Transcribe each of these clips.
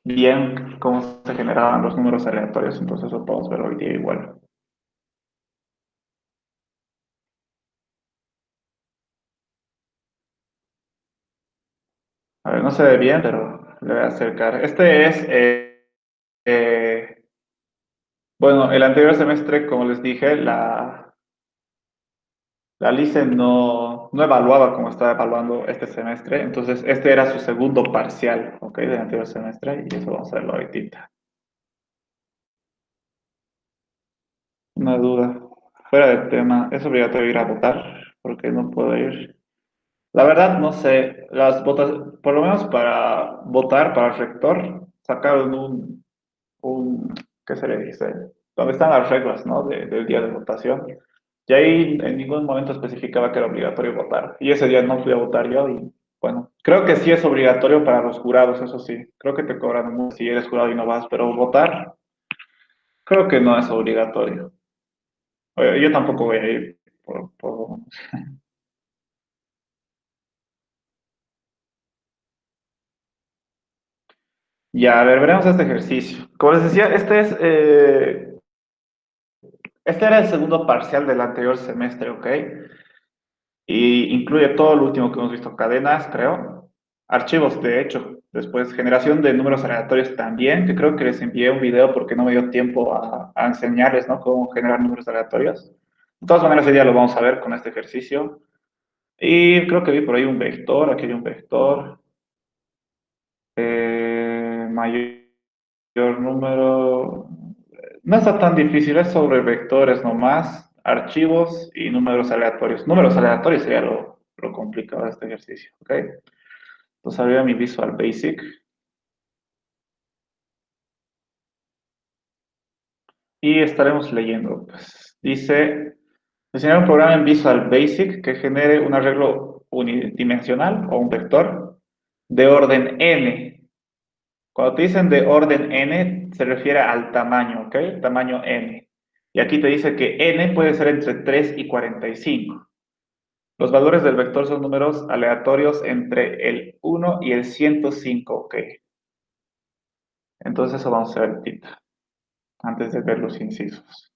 bien cómo se generaban los números aleatorios, entonces lo podemos ver hoy día igual. A ver, no se ve bien, pero le voy a acercar. Este es, bueno, el anterior semestre, como les dije, la LICE no evaluaba como estaba evaluando este semestre, entonces este era su segundo parcial, ¿ok? Del anterior semestre, y eso vamos a verlo ahorita. Una duda, fuera del tema, ¿es obligatorio ir a votar? Porque no puedo ir. La verdad, no sé, las votas, por lo menos para votar para el rector, sacaron ¿qué se le dice? Donde están las reglas, ¿no? Del día de votación. Y ahí en ningún momento especificaba que era obligatorio votar. Y ese día no fui a votar yo y, bueno, creo que sí es obligatorio para los jurados, eso sí. Creo que te cobran mucho si eres jurado y no vas, pero votar, creo que no es obligatorio. Oye, yo tampoco voy a ir Ya, a ver, veremos este ejercicio. Como les decía, este era el segundo parcial del anterior semestre, ¿ok? Y incluye todo lo último que hemos visto, cadenas, creo, archivos, de hecho, después generación de números aleatorios también, que creo que les envié un video porque no me dio tiempo a enseñarles, ¿no? Cómo generar números aleatorios. De todas maneras, hoy día lo vamos a ver con este ejercicio. Y creo que vi por ahí un vector, aquí hay un vector, mayor número, no está tan difícil, es sobre vectores nomás, archivos y números aleatorios. Números aleatorios sería lo complicado de este ejercicio, ¿ok? Entonces abriré mi Visual Basic y estaremos leyendo. Pues, dice, diseñar un programa en Visual Basic que genere un arreglo unidimensional o un vector de orden n. Cuando te dicen de orden n, se refiere al tamaño, ¿ok? Tamaño n. Y aquí te dice que n puede ser entre 3 y 45. Los valores del vector son números aleatorios entre el 1 y el 105, ¿ok? Entonces eso vamos a ver ahorita, antes de ver los incisos.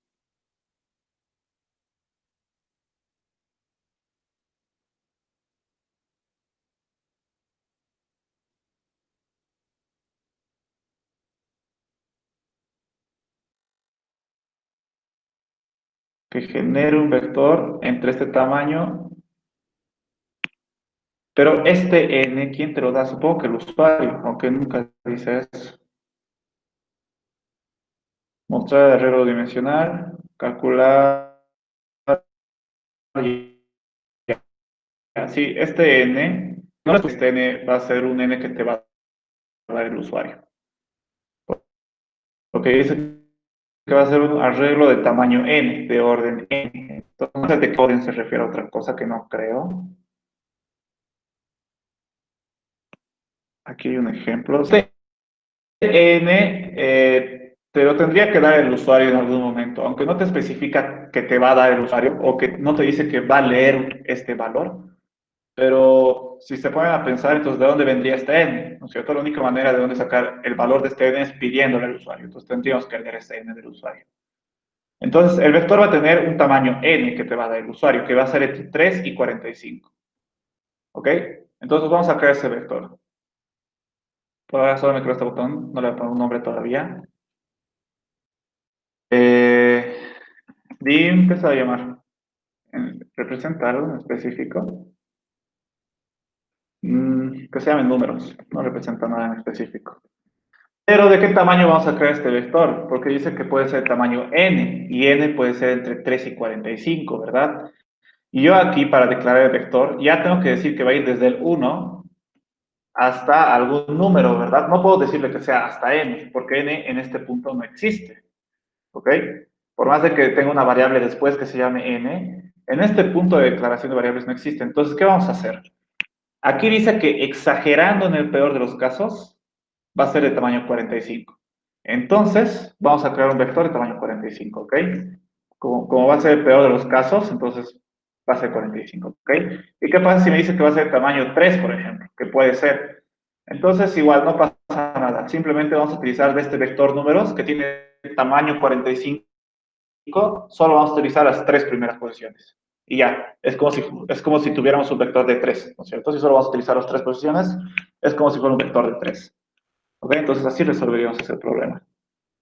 Que genere un vector entre este tamaño, pero este n, ¿quién te lo da? Supongo que el usuario, aunque nunca dice eso. Mostrar el arreglo dimensional, calcular, sí, este n, no es que este n va a ser un n que te va a dar el usuario. Porque dice que va a ser un arreglo de tamaño n, de orden n. Entonces, ¿de qué orden se refiere a otra cosa que no creo? Aquí hay un ejemplo. Este n te lo tendría que dar el usuario en algún momento, aunque no te especifica que te va a dar el usuario o que no te dice que va a leer este valor. Pero si se ponen a pensar, entonces, ¿de dónde vendría este n? ¿No es cierto? La única manera de dónde sacar el valor de este n es pidiéndole al usuario. Entonces, tendríamos que leer este n del usuario. Entonces, el vector va a tener un tamaño n que te va a dar el usuario, que va a ser entre 3 y 45. ¿Ok? Entonces, vamos a crear ese vector. Por ahora solo me creo este botón, no le voy a poner un nombre todavía. Eh, dim, ¿qué se va a llamar? ¿Representa algo en específico? Que se llamen números, no representa nada en específico. Pero ¿de qué tamaño vamos a crear este vector? Porque dice que puede ser tamaño n, y n puede ser entre 3 y 45, ¿verdad? Y yo aquí, para declarar el vector, ya tengo que decir que va a ir desde el 1 hasta algún número, ¿verdad? No puedo decirle que sea hasta n, porque n en este punto no existe, ¿ok? Por más de que tenga una variable después que se llame n, en este punto de declaración de variables no existe. Entonces, ¿qué vamos a hacer? Aquí dice que exagerando en el peor de los casos, va a ser de tamaño 45. Entonces, vamos a crear un vector de tamaño 45, ¿ok? Como va a ser el peor de los casos, entonces va a ser 45, ¿ok? ¿Y qué pasa si me dice que va a ser tamaño 3, por ejemplo? Que puede ser. Entonces, igual no pasa nada. ¿verdad? Simplemente vamos a utilizar de este vector números que tiene tamaño 45, solo vamos a utilizar las tres primeras posiciones. Y ya, es como si tuviéramos un vector de 3, ¿no es cierto? Si solo vamos a utilizar las tres posiciones, es como si fuera un vector de 3. ¿Ok? Entonces así resolveríamos ese problema.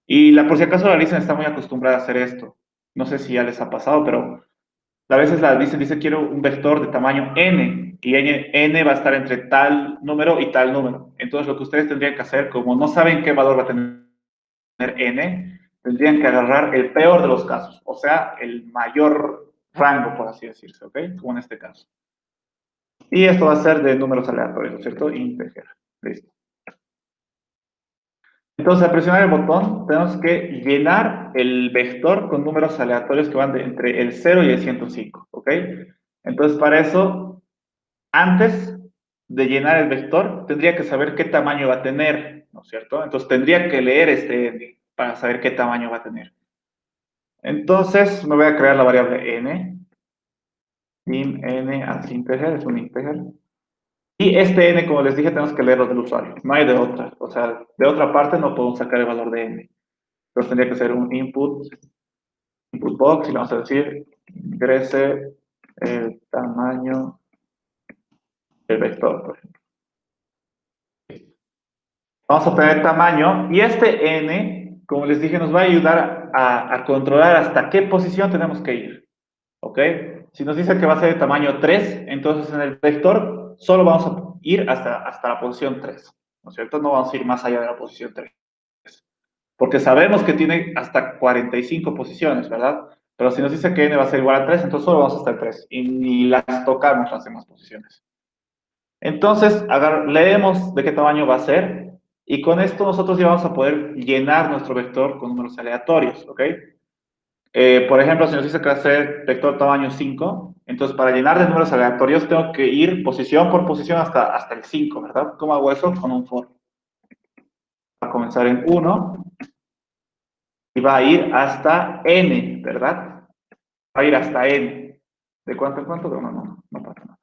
Y por si acaso la Listen está muy acostumbrada a hacer esto. No sé si ya les ha pasado, pero a veces la Listen dice quiero un vector de tamaño n, y n va a estar entre tal número y tal número. Entonces lo que ustedes tendrían que hacer, como no saben qué valor va a tener n, tendrían que agarrar el peor de los casos, o sea, el mayor rango, por así decirse, ¿ok? Como en este caso. Y esto va a ser de números aleatorios, ¿no es cierto? Integer. Listo. Entonces, al presionar el botón, tenemos que llenar el vector con números aleatorios que van entre el 0 y el 105, ¿ok? Entonces, para eso, antes de llenar el vector, tendría que saber qué tamaño va a tener, ¿no es cierto? Entonces, tendría que leer este n para saber qué tamaño va a tener. Entonces, me voy a crear la variable n, dim n as integer, es un integer. Y este n, como les dije, tenemos que leerlo del usuario, no hay de otra. O sea, de otra parte no podemos sacar el valor de n. Entonces tendría que ser un input box, y le vamos a decir, ingrese el tamaño del vector, por ejemplo. Vamos a obtener tamaño, y este n, como les dije, nos va a ayudar a controlar hasta qué posición tenemos que ir. ¿Ok? Si nos dice que va a ser de tamaño 3, entonces en el vector solo vamos a ir hasta la posición 3, ¿no es cierto? No vamos a ir más allá de la posición 3. Porque sabemos que tiene hasta 45 posiciones, ¿verdad? Pero si nos dice que n va a ser igual a 3, entonces solo vamos hasta el 3 y ni las tocamos las demás posiciones. Entonces, leemos de qué tamaño va a ser, y con esto nosotros ya vamos a poder llenar nuestro vector con números aleatorios, ¿ok? Por ejemplo, si nos dice que va a ser vector tamaño 5, entonces para llenar de números aleatorios tengo que ir posición por posición hasta el 5, ¿verdad? ¿Cómo hago eso? Con un for. Va a comenzar en 1 y va a ir hasta n, ¿verdad? Va a ir hasta n. ¿De cuánto en cuánto? No pasa nada.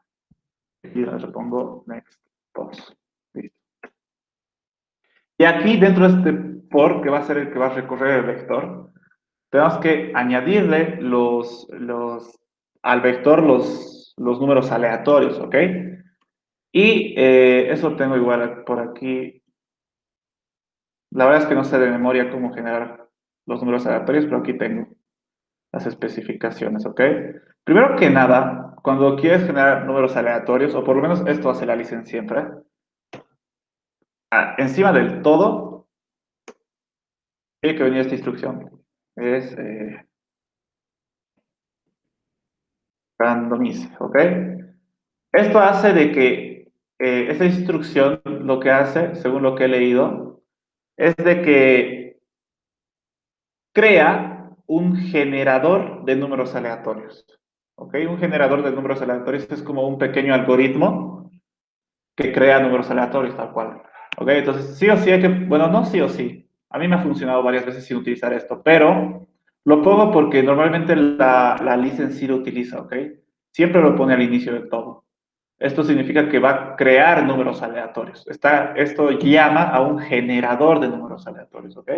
Aquí le pongo next, pause. Listo. Y aquí dentro de este for, que va a ser el que va a recorrer el vector, tenemos que añadirle al vector los números aleatorios, ¿ok? Y eso tengo igual por aquí. La verdad es que no sé de memoria cómo generar los números aleatorios, pero aquí tengo las especificaciones, ¿ok? Primero que nada, cuando quieres generar números aleatorios, o por lo menos esto hace la licencia siempre, encima del todo, tiene que venir esta instrucción. Es randomize, ¿ok? Esto hace de que esta instrucción lo que hace, según lo que he leído, es de que crea un generador de números aleatorios. ¿Ok? Un generador de números aleatorios es como un pequeño algoritmo que crea números aleatorios, tal cual. ¿Ok? Entonces, sí o sí hay que, bueno, no sí o sí. A mí me ha funcionado varias veces sin utilizar esto, pero lo pongo porque normalmente la license sí lo utiliza, ¿ok? Siempre lo pone al inicio de todo. Esto significa que va a crear números aleatorios. Esto llama a un generador de números aleatorios, ¿ok?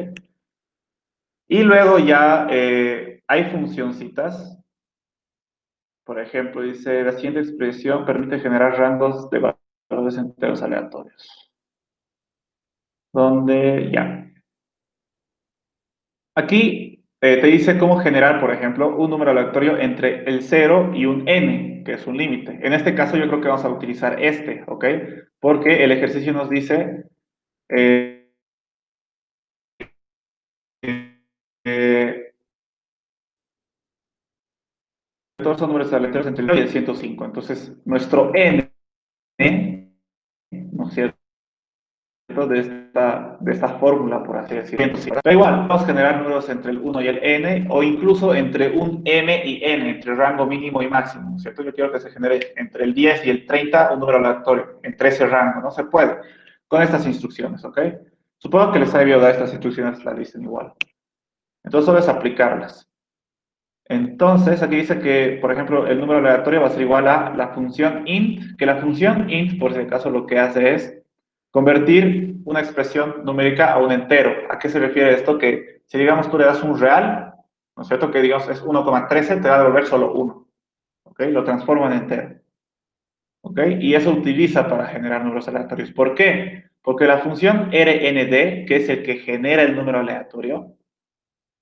Y luego ya hay funcioncitas. Por ejemplo, dice, la siguiente expresión permite generar rangos de valores enteros aleatorios. Donde ya. Aquí te dice cómo generar, por ejemplo, un número aleatorio entre el 0 y un n, que es un límite. En este caso yo creo que vamos a utilizar este, ¿ok? Porque el ejercicio nos dice... eh, todos son números aleatorios entre el 0 y el 105. Entonces, nuestro n, ¿no es cierto? De esta fórmula, por así decirlo. Da igual, vamos a generar números entre el 1 y el n, o incluso entre un m y n, entre rango mínimo y máximo, ¿cierto? Yo quiero que se genere entre el 10 y el 30 un número aleatorio, entre ese rango, no se puede, con estas instrucciones, ¿ok? Supongo que les ha debido dar estas instrucciones, las dicen igual. Entonces solo es aplicarlas. Entonces, aquí dice que, por ejemplo, el número aleatorio va a ser igual a la función int, que la función int, por si acaso, lo que hace es Convertir una expresión numérica a un entero. ¿A qué se refiere esto? Que si digamos tú le das un real, ¿no es cierto? Que digamos es 1,13, te va a devolver solo 1. ¿Ok? Lo transforma en entero. ¿Ok? Y eso utiliza para generar números aleatorios. ¿Por qué? Porque la función RND, que es el que genera el número aleatorio,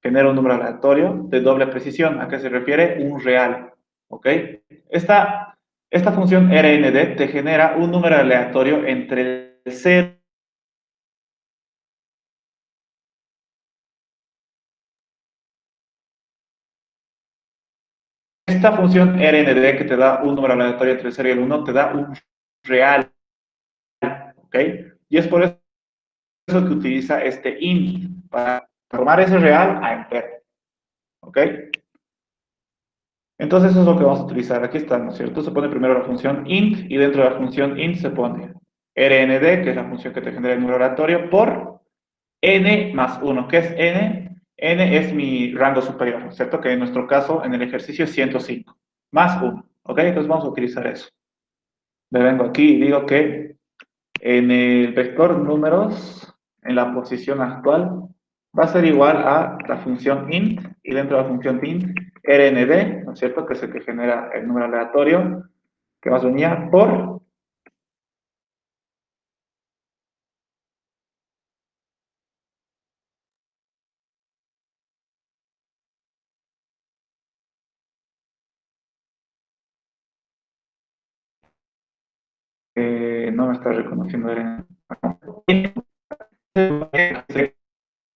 genera un número aleatorio de doble precisión. ¿A qué se refiere? Un real. ¿Ok? Esta función RND te genera un número aleatorio entre el 0. Esta función RND que te da un número aleatorio entre el 0 y el 1 te da un real. ¿Ok? Y es por eso que utiliza este int para transformar ese real a entero. ¿Ok? Entonces eso es lo que vamos a utilizar. Aquí está, ¿no es cierto? Se pone primero la función int y dentro de la función int se pone RND, que es la función que te genera el número aleatorio, por n más 1. ¿Qué es n? N es mi rango superior, ¿no es cierto? Que en nuestro caso, en el ejercicio es 105, más 1. ¿Ok? Entonces vamos a utilizar eso. Me vengo aquí y digo que en el vector números, en la posición actual, va a ser igual a la función int, y dentro de la función int, rnd, ¿no es cierto? Que es el que genera el número aleatorio, que más venía por, no me está reconociendo rnd,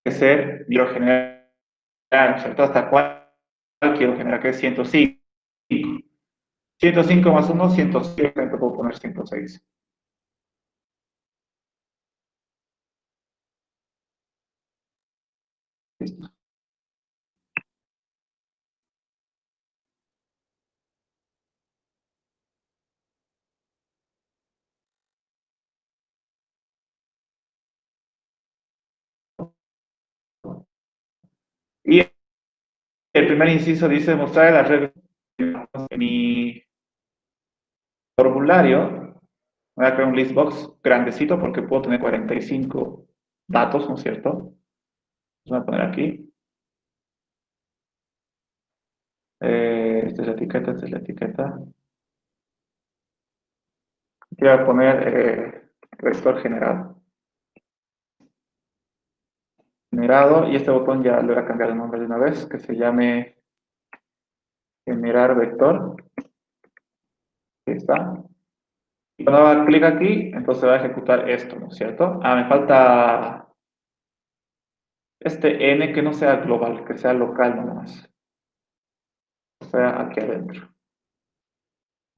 que ser, quiero generar, ¿no es cierto? ¿Hasta cuál quiero generar? Que es 105. 105 más 1, 106, puedo poner 106. Listo. Y el primer inciso dice mostrar las reglas de mi formulario. Voy a crear un listbox grandecito porque puedo tener 45 datos, ¿no es cierto? Voy a poner aquí. Esta es la etiqueta, esta es la etiqueta. Voy a poner vector generado. Generado, y este botón ya le voy a cambiar de nombre de una vez, que se llame generar vector. Ahí está. Y cuando haga clic aquí, entonces va a ejecutar esto, ¿no es cierto? Ah, me falta este n que no sea global, que sea local nomás. O sea, aquí adentro.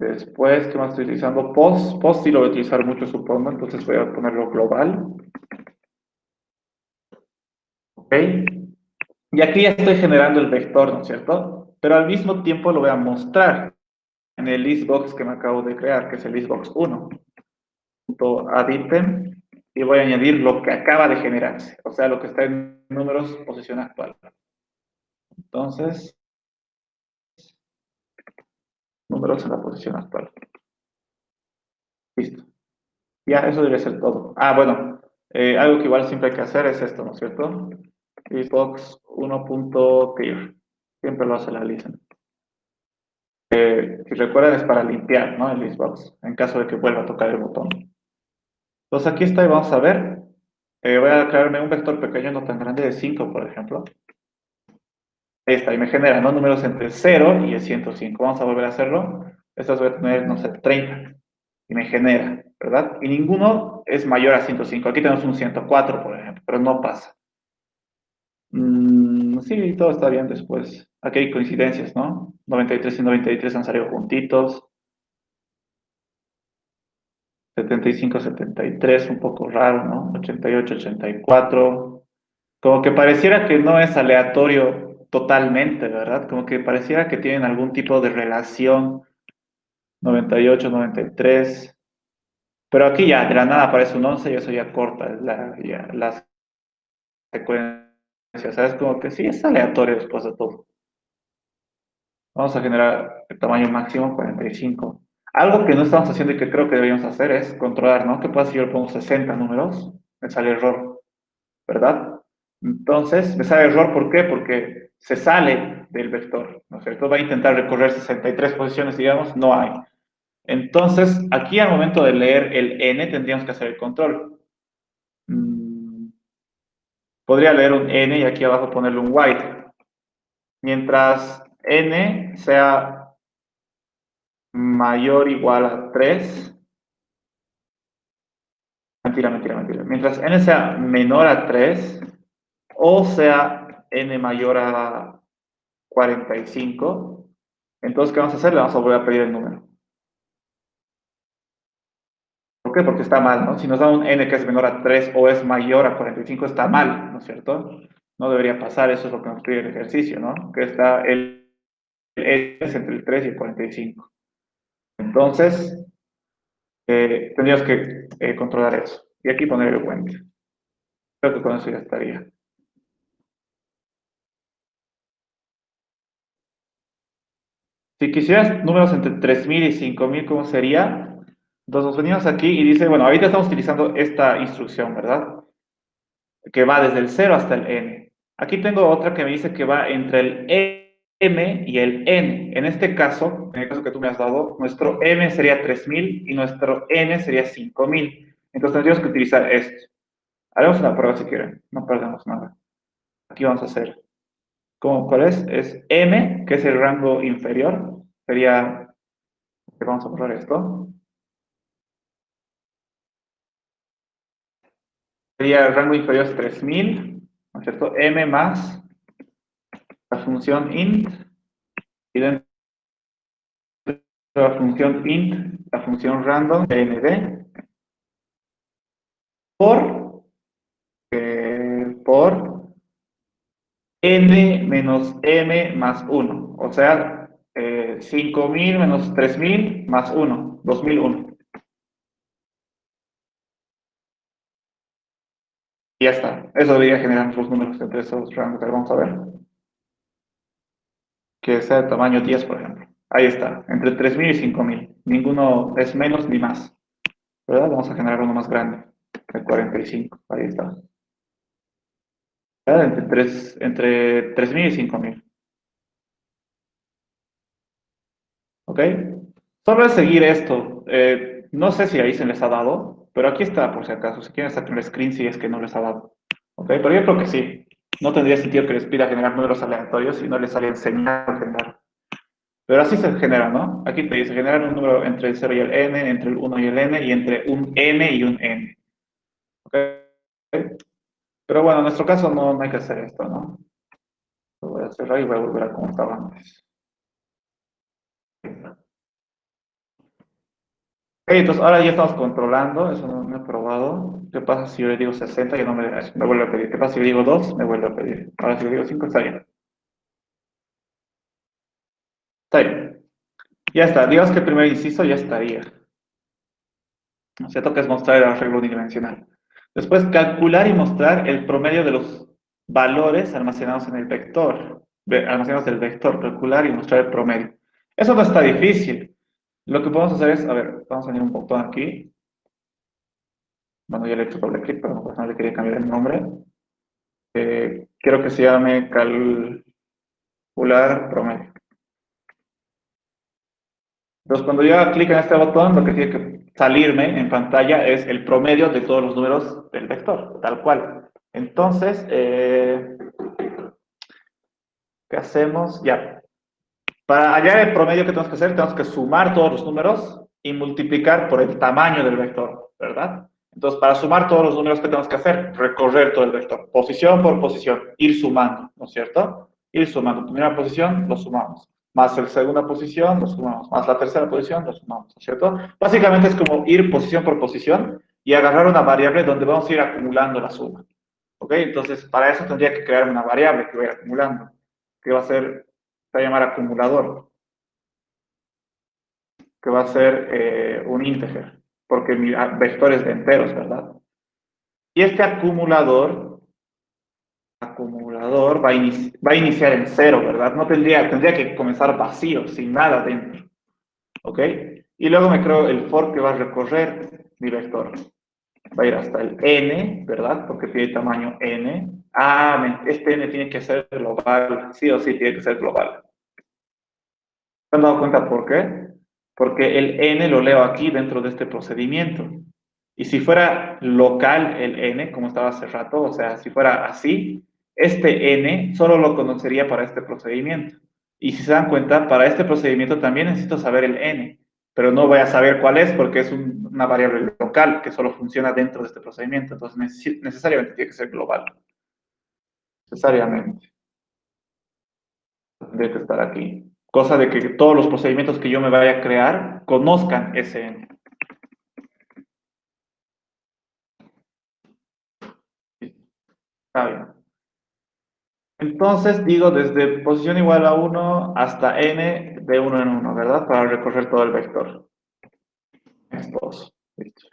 Después, ¿qué más estoy utilizando? Post. Post sí lo voy a utilizar mucho, supongo. Entonces voy a ponerlo global. ¿Ok? Y aquí ya estoy generando el vector, ¿no es cierto? Pero al mismo tiempo lo voy a mostrar en el listbox que me acabo de crear, que es el listbox 1. Add item, y voy a añadir lo que acaba de generarse. O sea, lo que está en números, posición actual. Entonces, números en la posición actual. Listo. Ya, eso debe ser todo. Ah, bueno, algo que igual siempre hay que hacer es esto, ¿no es cierto? Xbox 1.clear. Siempre lo hace la listen. Si recuerdan es para limpiar, ¿no? El Xbox, en caso de que vuelva a tocar el botón. Entonces aquí está y vamos a ver. Voy a crearme un vector pequeño, no tan grande, de 5, por ejemplo. Ahí está, y me genera, ¿no? Números entre el 0 y el 105. Vamos a volver a hacerlo. Estas voy a tener, no sé, 30. Y me genera, ¿verdad? Y ninguno es mayor a 105. Aquí tenemos un 104, por ejemplo, pero no pasa. Sí, todo está bien después. Aquí hay coincidencias, ¿no? 93 y 93 han salido juntitos. 75, 73, un poco raro, ¿no? 88, 84. Como que pareciera que no es aleatorio totalmente, ¿verdad? Como que pareciera que tienen algún tipo de relación. 98, 93. Pero aquí ya, de la nada aparece un 11 y eso ya corta la secuencia. ¿Sabes? Como que sí es aleatorio después de todo. Vamos a generar el tamaño máximo 45. Algo que no estamos haciendo y que creo que deberíamos hacer es controlar, ¿no? ¿Qué pasa si yo le pongo 60 números? Me sale error, ¿verdad? Entonces, me sale error, ¿por qué? Porque se sale del vector, ¿no es cierto? Va a intentar recorrer 63 posiciones, digamos, no hay. Entonces, aquí al momento de leer el n tendríamos que hacer el control. Podría leer un n y aquí abajo ponerle un white. Mientras n sea mayor o igual a 3. Mentira, mentira, mentira. Mientras n sea menor a 3 o sea n mayor a 45, entonces, ¿qué vamos a hacer? Le vamos a volver a pedir el número. ¿Por qué? Porque está mal, ¿no? Si nos da un n que es menor a 3 o es mayor a 45, está mal, ¿no es cierto? No debería pasar, eso es lo que nos pide el ejercicio, ¿no? Que está el n es entre el 3 y el 45. Entonces, tendríamos que controlar eso. Y aquí poner el puente. Creo que con eso ya estaría. Si quisieras números entre 3000 y 5000, ¿cómo sería? Entonces nos venimos aquí y dice, bueno, ahorita estamos utilizando esta instrucción, ¿verdad? Que va desde el 0 hasta el n. Aquí tengo otra que me dice que va entre el m y el n. En este caso, en el caso que tú me has dado, nuestro m sería 3000 y nuestro n sería 5000. Entonces tendríamos que utilizar esto. Haremos una prueba si quieren, no perdemos nada. Aquí vamos a hacer, ¿cuál es? Es m, que es el rango inferior. Sería, vamos a borrar esto. Sería el rango inferior es 3000, ¿no es cierto? M más la función int, y dentro de la función int, la función random, nd, por n menos m más 1. O sea, 5000 menos 3000 más 1, 2001. Y ya está. Eso debería generar los números entre esos rangos. Vamos a ver. Que sea de tamaño 10, por ejemplo. Ahí está. Entre 3000 y 5000. Ninguno es menos ni más. ¿Verdad? Vamos a generar uno más grande. El 45. Ahí está. ¿Verdad? Entre 3000 y 5000. ¿Ok? Solo es seguir esto. No sé si ahí se les ha dado, pero aquí está por si acaso. Si quieren sacar el screen si es que no les ha dado. ¿Ok? Pero yo creo que sí. No tendría sentido que les pida generar números aleatorios si no les sale enseñar a generar. Pero así se genera, ¿no? Aquí te dice generar un número entre el 0 y el n, entre el 1 y el n, y entre un m y un n. ¿Ok? Pero bueno, en nuestro caso no hay que hacer esto, ¿no? Lo voy a cerrar y voy a volver a como estaba antes. Ok, entonces ahora ya estamos controlando, eso no he probado. ¿Qué pasa si yo le digo 60 y no me vuelve a pedir? ¿Qué pasa si le digo 2? Me vuelve a pedir. Ahora si le digo 5, está bien. Está bien. Ya está, digamos que el primer inciso ya estaría. ¿No es cierto? Que es mostrar el arreglo unidimensional. Después, calcular y mostrar el promedio de los valores almacenados en el vector. Almacenados del vector, calcular y mostrar el promedio. Eso no está difícil. Lo que podemos hacer es, a ver, vamos a añadir un botón aquí. Bueno, ya le he hecho doble clic, pero no le quería cambiar el nombre. Quiero que se llame calcular promedio. Entonces, cuando yo haga clic en este botón, lo que tiene que salirme en pantalla es el promedio de todos los números del vector, tal cual. Entonces, ¿qué hacemos? Ya. Para hallar el promedio que tenemos que hacer, tenemos que sumar todos los números y multiplicar por el tamaño del vector, ¿verdad? Entonces, para sumar todos los números, ¿qué tenemos que hacer? Recorrer todo el vector, posición por posición, ir sumando, ¿no es cierto? Ir sumando. Primera posición, lo sumamos. Más la segunda posición, lo sumamos. Más la tercera posición, lo sumamos, ¿no es cierto? Básicamente es como ir posición por posición y agarrar una variable donde vamos a ir acumulando la suma. ¿Ok? Entonces, para eso tendría que crear una variable que voy a ir acumulando, que va a ser, se va a llamar acumulador, que va a ser un ínteger, porque mi vector es de enteros, ¿verdad? Y este acumulador va a iniciar en cero, ¿verdad? No tendría que comenzar vacío, sin nada dentro, ¿ok? Y luego me creo el for que va a recorrer mi vector. Va a ir hasta el n, ¿verdad? Porque tiene tamaño n. Ah, este n tiene que ser global. Sí o sí tiene que ser global. ¿Se han dado cuenta por qué? Porque el n lo leo aquí dentro de este procedimiento. Y si fuera local el n, como estaba hace rato, o sea, si fuera así, este n solo lo conocería para este procedimiento. Y si se dan cuenta, para este procedimiento también necesito saber el n, pero no voy a saber cuál es porque es una variable local que solo funciona dentro de este procedimiento. Entonces, necesariamente tiene que ser global. Necesariamente. Tendría que estar aquí. Cosa de que todos los procedimientos que yo me vaya a crear conozcan ese n. Está bien. Entonces digo desde posición igual a 1 hasta n de 1 en 1, ¿verdad? Para recorrer todo el vector. Estos. Listo.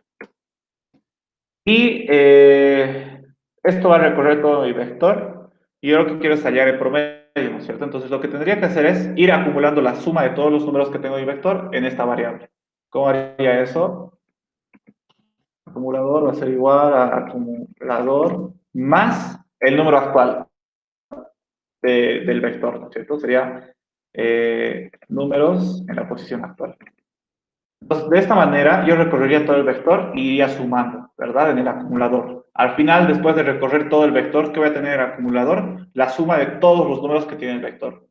Y esto va a recorrer todo mi vector. Y yo lo que quiero es hallar el promedio, ¿no es cierto? Entonces lo que tendría que hacer es ir acumulando la suma de todos los números que tengo en mi vector en esta variable. ¿Cómo haría eso? Acumulador va a ser igual a acumulador más el número actual del vector, ¿no es cierto? Sería números en la posición actual. Entonces, de esta manera, yo recorrería todo el vector y iría sumando, ¿verdad? En el acumulador. Al final, después de recorrer todo el vector que voy a tener en el acumulador, la suma de todos los números que tiene el vector.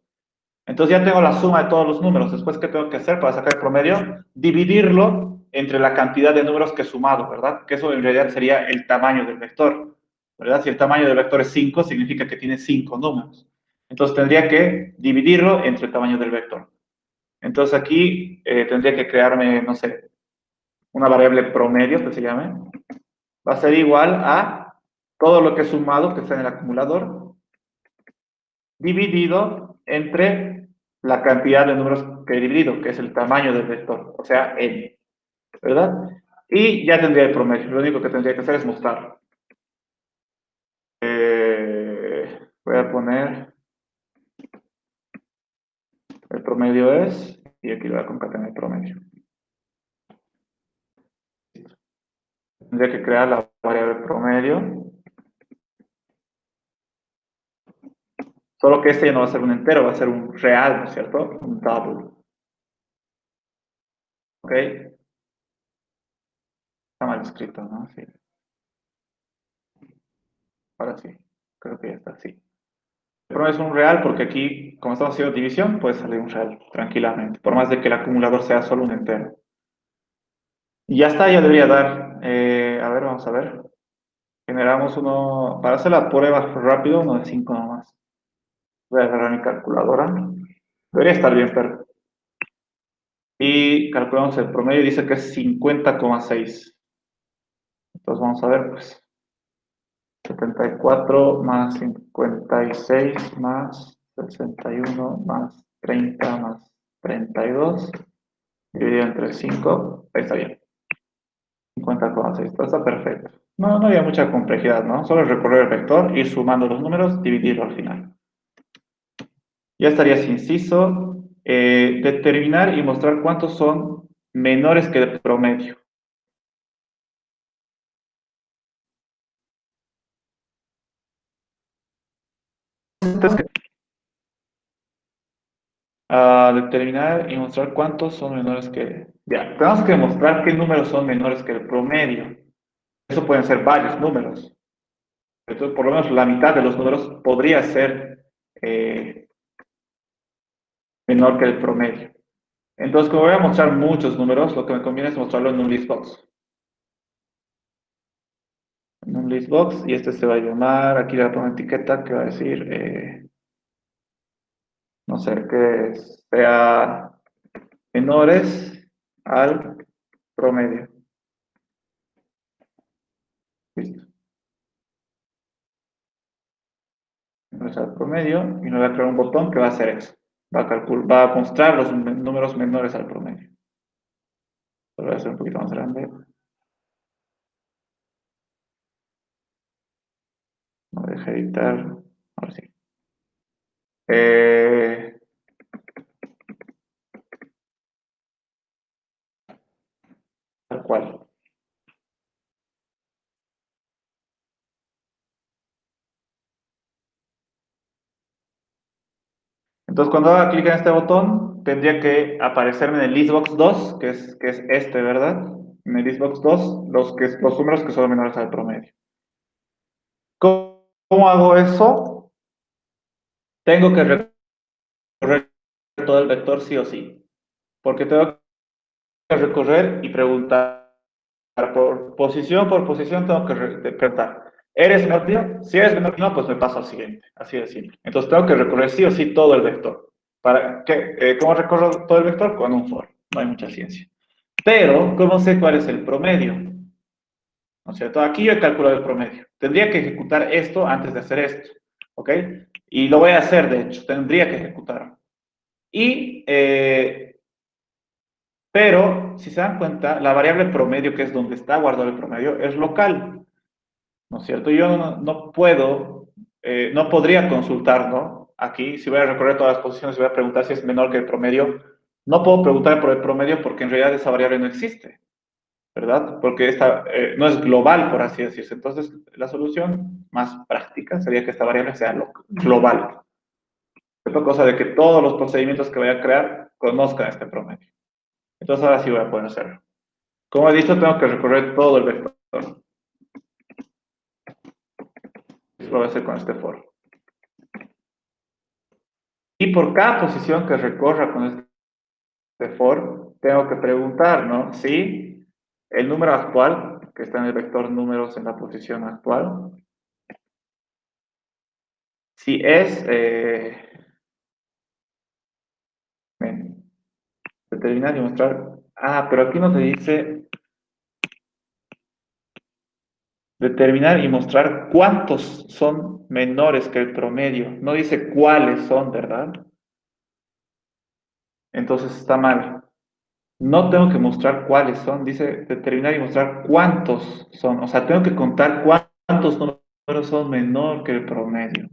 Entonces ya tengo la suma de todos los números. Después, ¿qué tengo que hacer para sacar el promedio? Dividirlo entre la cantidad de números que he sumado, ¿verdad? Que eso en realidad sería el tamaño del vector, ¿verdad? Si el tamaño del vector es 5, significa que tiene 5 números. Entonces tendría que dividirlo entre el tamaño del vector. Entonces aquí tendría que crearme, no sé, una variable promedio que se llame. Va a ser igual a todo lo que he sumado, que está en el acumulador, dividido entre la cantidad de números que he dividido, que es el tamaño del vector, o sea, n, ¿verdad? Y ya tendría el promedio. Lo único que tendría que hacer es mostrarlo. Voy a poner el promedio es, y aquí lo voy a concatenar el promedio. Tendría que crear la variable promedio, solo que este ya no va a ser un entero, va a ser un real, ¿no es cierto? Un double. ¿Ok? Está mal escrito, ¿no? Sí. Ahora sí. Creo que ya está así. El promedio es un real porque aquí, como estamos haciendo división, puede salir un real tranquilamente, por más de que el acumulador sea solo un entero. Y ya está, ya debería dar. A ver, vamos a ver. Generamos uno, para hacer la prueba rápido, uno de 5 nomás. Voy a agarrar mi calculadora. Debería estar bien, pero. Y calculamos el promedio, dice que es 50,6. Entonces vamos a ver, pues. 74 más 56 más 61 más 30 más 32 dividido entre 5, ahí está bien. 50,6, todo está perfecto. No, no había mucha complejidad, ¿no? Solo recorrer el vector, ir sumando los números, dividirlo al final. Ya estaría sin inciso. Determinar y mostrar cuántos son menores que el promedio. Entonces, determinar y mostrar cuántos son menores que... Ya, tenemos que demostrar qué números son menores que el promedio. Eso pueden ser varios números. Entonces, por lo menos la mitad de los números podría ser menor que el promedio. Entonces, como voy a mostrar muchos números, lo que me conviene es mostrarlo en un listbox. En un listbox, y este se va a llamar, aquí le voy a poner una etiqueta que va a decir, no sé, que sea menores al promedio. Listo. Menores al promedio, y me voy a crear un botón que va a hacer eso. Va a mostrar los números menores al promedio. Lo voy a hacer un poquito más grande. No deje editar. Ahora sí. Eh, cual. Entonces, cuando haga clic en este botón, tendría que aparecerme en el listbox 2, que es este, ¿verdad? En el listbox 2, los números que son menores al promedio. ¿Cómo hago eso? Tengo que recorrer todo el vector sí o sí, porque tengo que recorrer y preguntar por posición, tengo que preguntar, ¿eres menor que yo? Si eres menor que yo, pues me paso al siguiente, así de simple. Entonces tengo que recorrer sí o sí todo el vector. ¿Cómo recorro todo el vector? Con un for, no hay mucha ciencia. Pero, ¿cómo sé cuál es el promedio? ¿No es cierto? Aquí yo he calculado el promedio. Tendría que ejecutar esto antes de hacer esto, ¿ok? Y lo voy a hacer, de hecho, tendría que ejecutarlo. Pero, si se dan cuenta, la variable promedio, que es donde está guardado el promedio, es local, ¿no es cierto? Yo no puedo, no podría consultar, ¿no? Aquí, si voy a recorrer todas las posiciones y voy a preguntar si es menor que el promedio, no puedo preguntar por el promedio porque en realidad esa variable no existe, ¿verdad? Porque esta no es global, por así decirse. Entonces, la solución más práctica sería que esta variable sea global. Es cosa de que todos los procedimientos que voy a crear conozcan este promedio. Entonces, ahora sí voy a poder hacerlo. Como he dicho, tengo que recorrer todo el vector. Eso lo voy a hacer con este for. Y por cada posición que recorra con este for, tengo que preguntar, ¿no? Si el número actual, que está en el vector números en la posición actual, si es, determinar y mostrar, pero aquí no te dice determinar y mostrar cuántos son menores que el promedio, no dice cuáles son, ¿verdad? Entonces está mal. No tengo que mostrar cuáles son, dice determinar y mostrar cuántos son. O sea, tengo que contar cuántos números son menor que el promedio.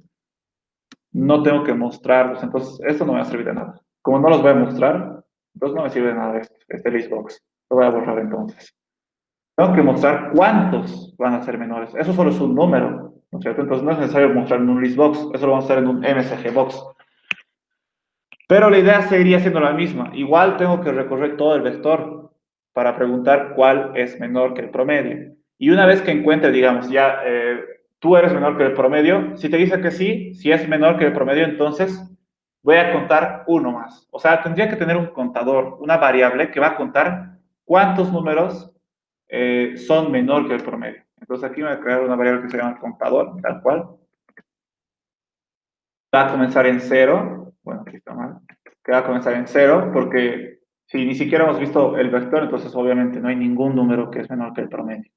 No tengo que mostrarlos, entonces esto no me va a servir de nada. Como no los voy a mostrar, entonces no me sirve de nada este listbox. Lo voy a borrar entonces. Tengo que mostrar cuántos van a ser menores. Eso solo es un número, ¿no es cierto? Entonces no es necesario mostrar en un listbox, eso lo vamos a hacer en un MSG box. Pero la idea seguiría siendo la misma. Igual tengo que recorrer todo el vector para preguntar cuál es menor que el promedio. Y una vez que encuentre, digamos, ya tú eres menor que el promedio, si te dice que sí, si es menor que el promedio, entonces voy a contar uno más. O sea, tendría que tener un contador, una variable que va a contar cuántos números son menor que el promedio. Entonces aquí voy a crear una variable que se llama contador, tal cual. Va a comenzar en cero. Bueno, aquí está mal. Que va a comenzar en cero, porque si ni siquiera hemos visto el vector, entonces obviamente no hay ningún número que es menor que el promedio.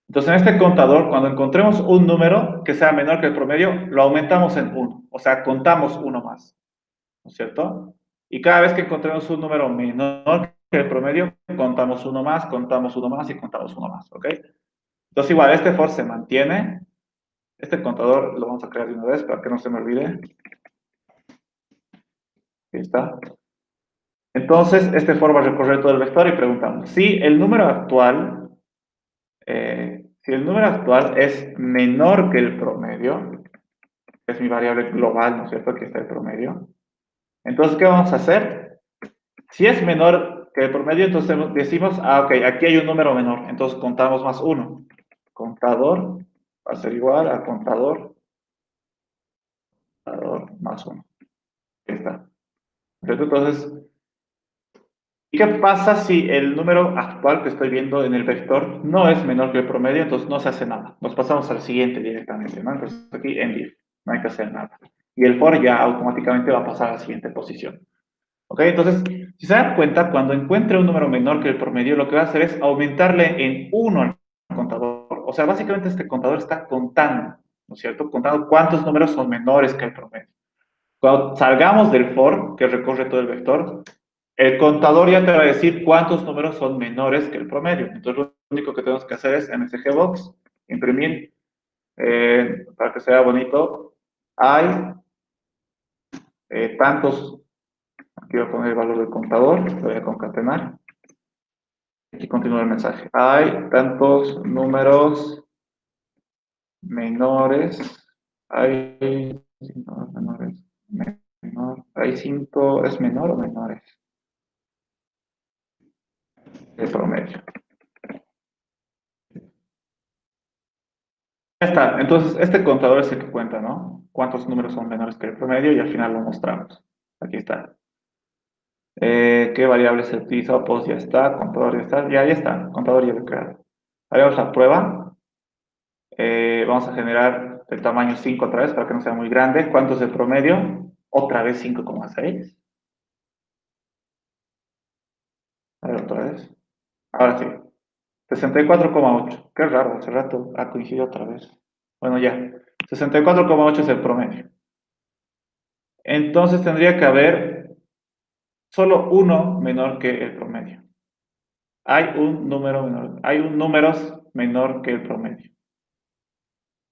Entonces en este contador, cuando encontremos un número que sea menor que el promedio, lo aumentamos en uno. O sea, contamos uno más. ¿No es cierto? Y cada vez que encontremos un número menor que el promedio, contamos uno más y contamos uno más. ¿Ok? Entonces igual, este for se mantiene. Este contador lo vamos a crear de una vez para que no se me olvide. Ahí está. Entonces, este for va a recorrer todo el vector y preguntamos si el número actual, es menor que el promedio, que es mi variable global, ¿no es cierto? Aquí está el promedio. Entonces, ¿qué vamos a hacer? Si es menor que el promedio, entonces decimos, ok, aquí hay un número menor, entonces contamos más uno. Contador va a ser igual a contador más uno. Ahí está. Entonces, ¿y qué pasa si el número actual que estoy viendo en el vector no es menor que el promedio? Entonces no se hace nada. Nos pasamos al siguiente directamente, ¿no? Entonces aquí en if, no hay que hacer nada. Y el for ya automáticamente va a pasar a la siguiente posición. ¿Ok? Entonces, si se dan cuenta, cuando encuentre un número menor que el promedio, lo que va a hacer es aumentarle en 1 al contador. O sea, básicamente este contador está contando, ¿no es cierto? Contando cuántos números son menores que el promedio. Cuando salgamos del for, que recorre todo el vector, el contador ya te va a decir cuántos números son menores que el promedio. Entonces, lo único que tenemos que hacer es MSGBox, imprimir, para que sea bonito, hay tantos, aquí voy a poner el valor del contador, lo voy a concatenar, Aquí continúa el mensaje. Hay tantos números menores. Hay cinco menores. Hay 5, ¿es menor o menores? De promedio. Ya está. Entonces, este contador es el que cuenta, ¿no? ¿Cuántos números son menores que el promedio? Y al final lo mostramos. Aquí está. ¿Qué variable se utiliza? Pues ya está. Contador ya está. Ya está. Contador ya lo he creado. Haremos la prueba. Vamos a generar el tamaño 5 otra vez para que no sea muy grande. ¿Cuánto es el promedio? Otra vez 5,6. A ver, otra vez. Ahora sí. 64,8. Qué raro, hace rato ha coincidido otra vez. Bueno, ya. 64,8 es el promedio. Entonces tendría que haber solo uno menor que el promedio. Hay un número menor. Hay un número menor que el promedio.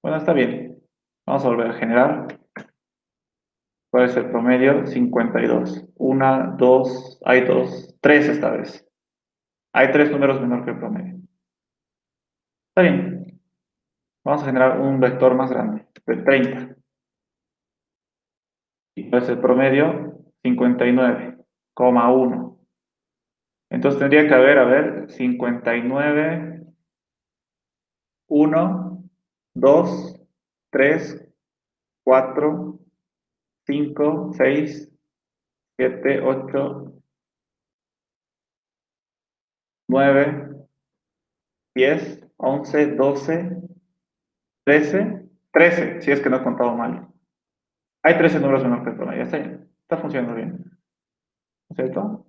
Bueno, está bien. Vamos a volver a generar. ¿Cuál es el promedio? 52. Una, dos, hay dos, tres esta vez. Hay tres números menor que el promedio. Está bien. Vamos a generar un vector más grande, de 30. ¿Y cuál es el promedio? 59,1. Entonces tendría que haber, a ver, 59, 1, 2, 3, 4, 5, 6, 7, 8, 9, 10, 11, 12, 13, 13, si es que no he contado mal. Hay 13 números menor que el promedio. Está funcionando bien. ¿No es cierto?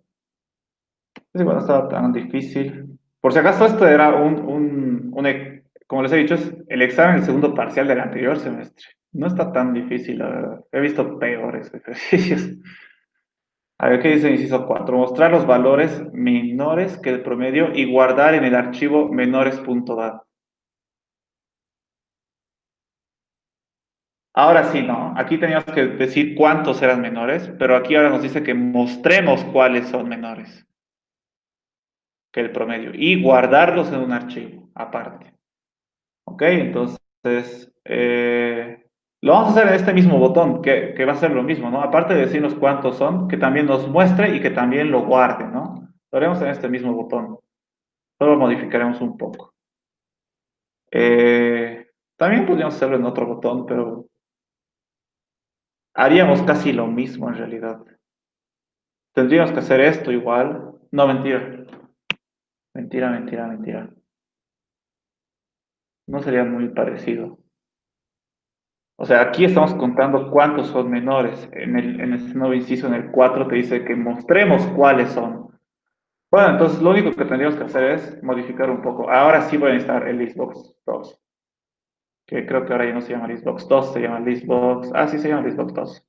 Es igual, no estaba tan difícil. Por si acaso, esto era como les he dicho, es el examen, el segundo parcial del anterior semestre. No está tan difícil, la verdad. He visto peores ejercicios. A ver, ¿qué dice el inciso 4? Mostrar los valores menores que el promedio y guardar en el archivo menores.dat. Ahora sí, no. Aquí teníamos que decir cuántos eran menores, pero aquí ahora nos dice que mostremos cuáles son menores que el promedio y guardarlos en un archivo aparte. ¿Ok? Entonces, lo vamos a hacer en este mismo botón, que va a ser lo mismo, ¿no? Aparte de decirnos cuántos son, que también nos muestre y que también lo guarde, ¿no? Lo haremos en este mismo botón. Solo modificaremos un poco. También podríamos hacerlo en otro botón, pero haríamos casi lo mismo en realidad. Tendríamos que hacer esto igual. No, mentira. Mentira, mentira, mentira. No sería muy parecido. O sea, aquí estamos contando cuántos son menores. En este nuevo inciso, en el 4 te dice que mostremos cuáles son. Bueno, entonces lo único que tendríamos que hacer es modificar un poco. Ahora sí voy a instalar el listbox 2. Que creo que ahora ya no se llama listbox 2, se llama listbox. Ah, sí, se llama listbox 2.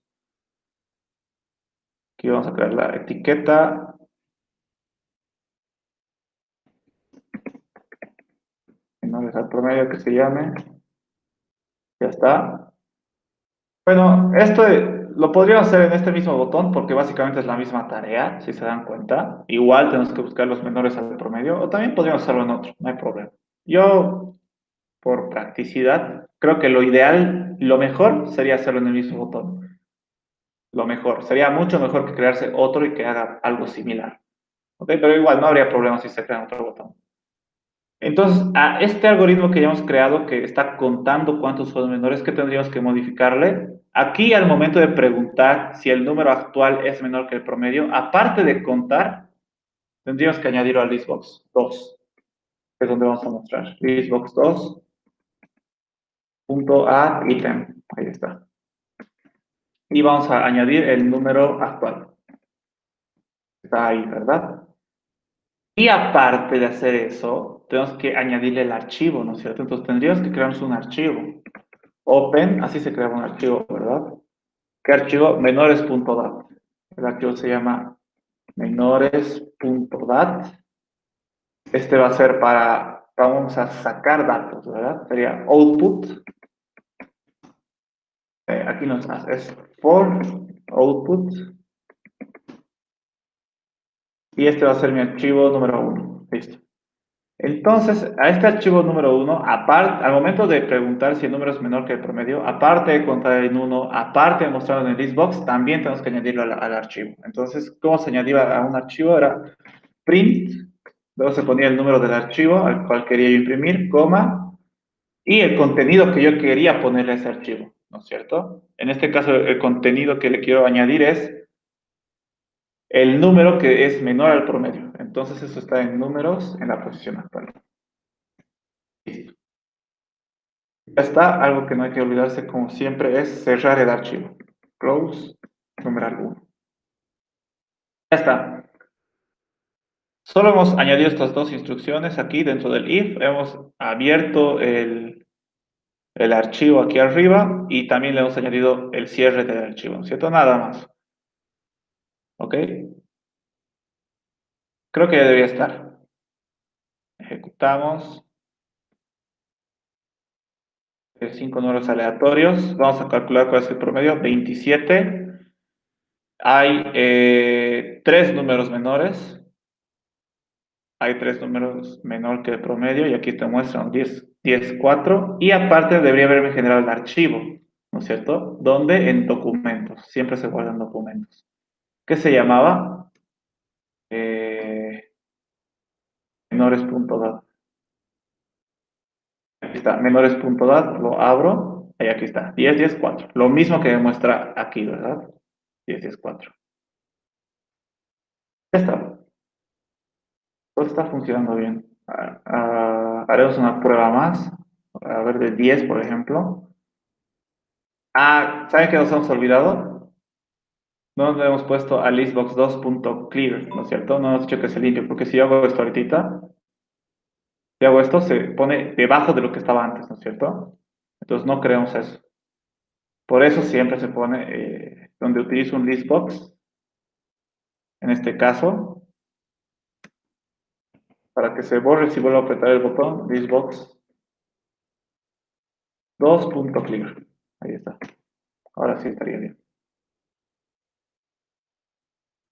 Aquí vamos a crear la etiqueta. Menores al promedio que se llame. Ya está. Bueno, esto lo podríamos hacer en este mismo botón porque básicamente es la misma tarea, si se dan cuenta. Igual tenemos que buscar los menores al promedio, o también podríamos hacerlo en otro, no hay problema. Yo, por practicidad, creo que lo ideal, lo mejor sería hacerlo en el mismo botón. Lo mejor, sería mucho mejor que crearse otro y que haga algo similar. ¿Ok? Pero igual no habría problema si se crea otro botón. Entonces, a este algoritmo que ya hemos creado, que está contando cuántos son menores, ¿qué tendríamos que modificarle? Aquí, al momento de preguntar si el número actual es menor que el promedio, aparte de contar, tendríamos que añadirlo al listbox 2, que es donde vamos a mostrar. Listbox 2, punto a item. Ahí está. Y vamos a añadir el número actual. Está ahí, ¿verdad? Y aparte de hacer eso, tenemos que añadirle el archivo, ¿no es cierto? Entonces tendríamos que crearnos un archivo. Open, así se crea un archivo, ¿verdad? ¿Qué archivo? Menores.dat. El archivo se llama menores.dat. Este va a ser vamos a sacar datos, ¿verdad? Sería output. Aquí nos hace, es for output. Y este va a ser mi archivo número 1. Listo. Entonces, a este archivo número 1, aparte, al momento de preguntar si el número es menor que el promedio, aparte de contar en 1, aparte de mostrarlo en el listbox, también tenemos que añadirlo al archivo. Entonces, ¿cómo se añadía a un archivo? Era print, luego se ponía el número del archivo al cual quería yo imprimir, coma, y el contenido que yo quería ponerle a ese archivo, ¿no es cierto? En este caso, el contenido que le quiero añadir es el número que es menor al promedio. Entonces, eso está en números en la posición actual. Listo. Ya está, algo que no hay que olvidarse como siempre es cerrar el archivo. Close, numeral 1. Ya está. Solo hemos añadido estas dos instrucciones aquí dentro del if. Hemos abierto el archivo aquí arriba y también le hemos añadido el cierre del archivo, ¿no es cierto? Nada más. ¿Ok? Creo que ya debería estar. Ejecutamos. 5 números aleatorios. Vamos a calcular cuál es el promedio. 27. Hay 3 números menores. Hay 3 números menor que el promedio y aquí te muestran 10, 10, 4. Y aparte debería haberme generado el archivo, ¿no es cierto? ¿Dónde? En documentos. Siempre se guardan documentos. ¿Qué se llamaba? Menores.dat. Aquí está, menores.dat. Lo abro. Y aquí está, 10, 10, 4. Lo mismo que demuestra aquí, ¿verdad? 10, 10, 4. Ya está. Todo está funcionando bien. Haremos una prueba más. A ver, de 10, por ejemplo. ¿Saben qué nos hemos olvidado? No le hemos puesto a listbox2.clear, ¿no es cierto? No hemos dicho que se limpie, porque si yo hago esto ahorita, si hago esto, se pone debajo de lo que estaba antes, ¿no es cierto? Entonces no queremos eso. Por eso siempre se pone, donde utilizo un listbox, en este caso, para que se borre si vuelvo a apretar el botón, listbox2.clear. Ahí está. Ahora sí estaría bien.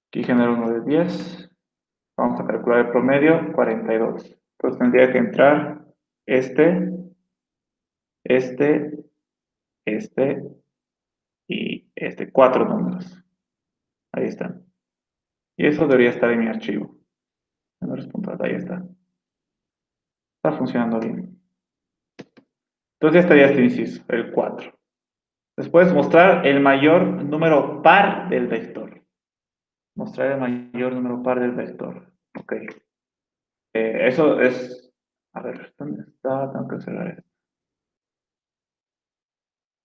Aquí genero uno de 10. Vamos a calcular el promedio, 42. Entonces tendría que entrar este, este, este y este. 4 números. Ahí están. Y eso debería estar en mi archivo. Menores puntuales, ahí está. Está funcionando bien. Entonces ya estaría este inciso, el 4. Después mostrar el mayor número par del vector. Mostrar el mayor número par del vector. Ok. Eso es... A ver, ¿dónde está? Tengo que cerrar esto.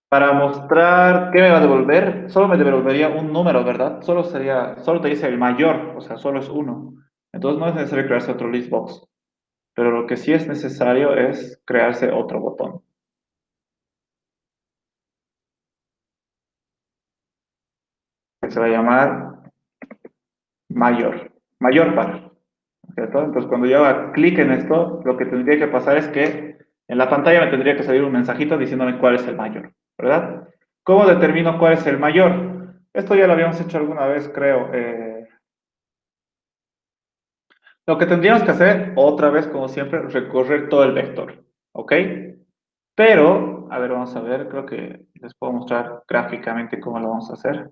Para mostrar qué me va a devolver, solo me devolvería un número, ¿verdad? Solo te dice el mayor, o sea, solo es uno. Entonces no es necesario crearse otro listbox. Pero lo que sí es necesario es crearse otro botón. Que se va a llamar mayor. Mayor par. ¿Cierto? Entonces cuando yo haga clic en esto, lo que tendría que pasar es que en la pantalla me tendría que salir un mensajito diciéndome cuál es el mayor, ¿verdad? ¿Cómo determino cuál es el mayor? Esto ya lo habíamos hecho alguna vez, creo. Lo que tendríamos que hacer, otra vez, como siempre, recorrer todo el vector, ¿ok? Pero, a ver, vamos a ver, creo que les puedo mostrar gráficamente cómo lo vamos a hacer.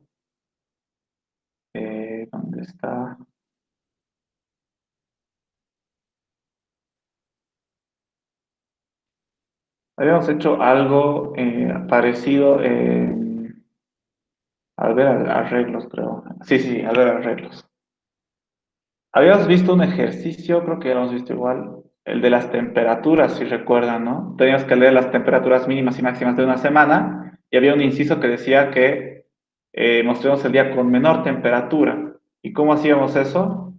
¿Dónde está? Habíamos hecho algo parecido al ver arreglos, creo. Sí, sí, al ver arreglos. Habíamos visto un ejercicio, creo que ya lo hemos visto igual, el de las temperaturas, si recuerdan, ¿no? Teníamos que leer las temperaturas mínimas y máximas de una semana y había un inciso que decía que mostremos el día con menor temperatura. ¿Y cómo hacíamos eso?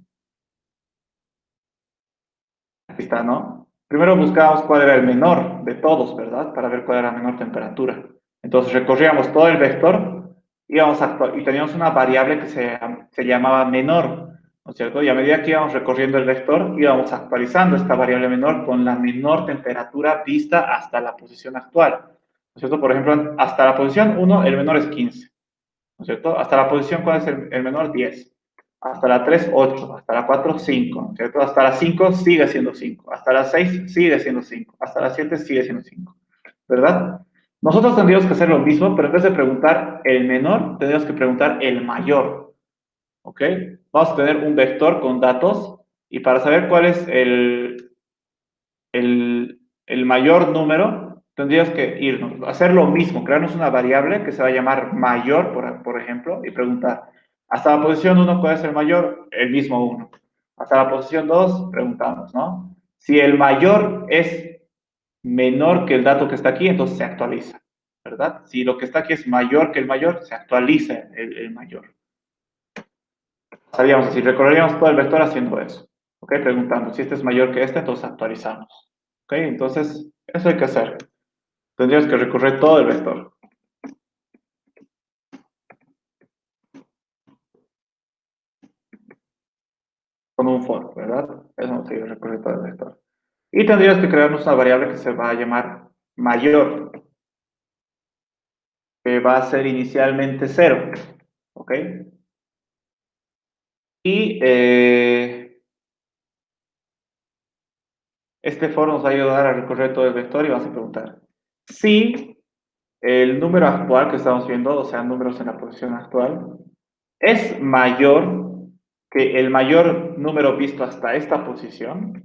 Aquí está, ¿no? Primero buscábamos cuál era el menor de todos, ¿verdad? Para ver cuál era la menor temperatura. Entonces recorríamos todo el vector y teníamos una variable que se llamaba menor, ¿no es cierto? Y a medida que íbamos recorriendo el vector, íbamos actualizando esta variable menor con la menor temperatura vista hasta la posición actual, ¿no es cierto? Por ejemplo, hasta la posición 1, el menor es 15, ¿no es cierto? Hasta la posición, ¿cuál es el menor? 10. Hasta la 3, 8. Hasta la 4, 5, ¿cierto? Hasta la 5 sigue siendo 5. Hasta la 6 sigue siendo 5. Hasta la 7 sigue siendo 5. ¿Verdad? Nosotros tendríamos que hacer lo mismo, pero en vez de preguntar el menor, tendríamos que preguntar el mayor. ¿Ok? Vamos a tener un vector con datos y para saber cuál es el mayor número, tendríamos que irnos, hacer lo mismo, crearnos una variable que se va a llamar mayor, por ejemplo, y preguntar, hasta la posición 1, ¿cuál es el mayor? El mismo 1. Hasta la posición 2, preguntamos, ¿no? Si el mayor es menor que el dato que está aquí, entonces se actualiza, ¿verdad? Si lo que está aquí es mayor que el mayor, se actualiza el mayor. Sabíamos así, recorreríamos todo el vector haciendo eso, ¿ok? Preguntando, si este es mayor que este, entonces actualizamos, ¿ok? Entonces, eso hay que hacer. Tendríamos que recorrer todo el vector con un for, ¿verdad? Eso nos sería recorrer todo el vector. Y tendríamos que crearnos una variable que se va a llamar mayor, que va a ser inicialmente 0, ¿ok? Y este for nos va a ayudar a recorrer todo el vector y vamos a preguntar si el número actual que estamos viendo, o sea, números en la posición actual, es mayor que el mayor número visto hasta esta posición.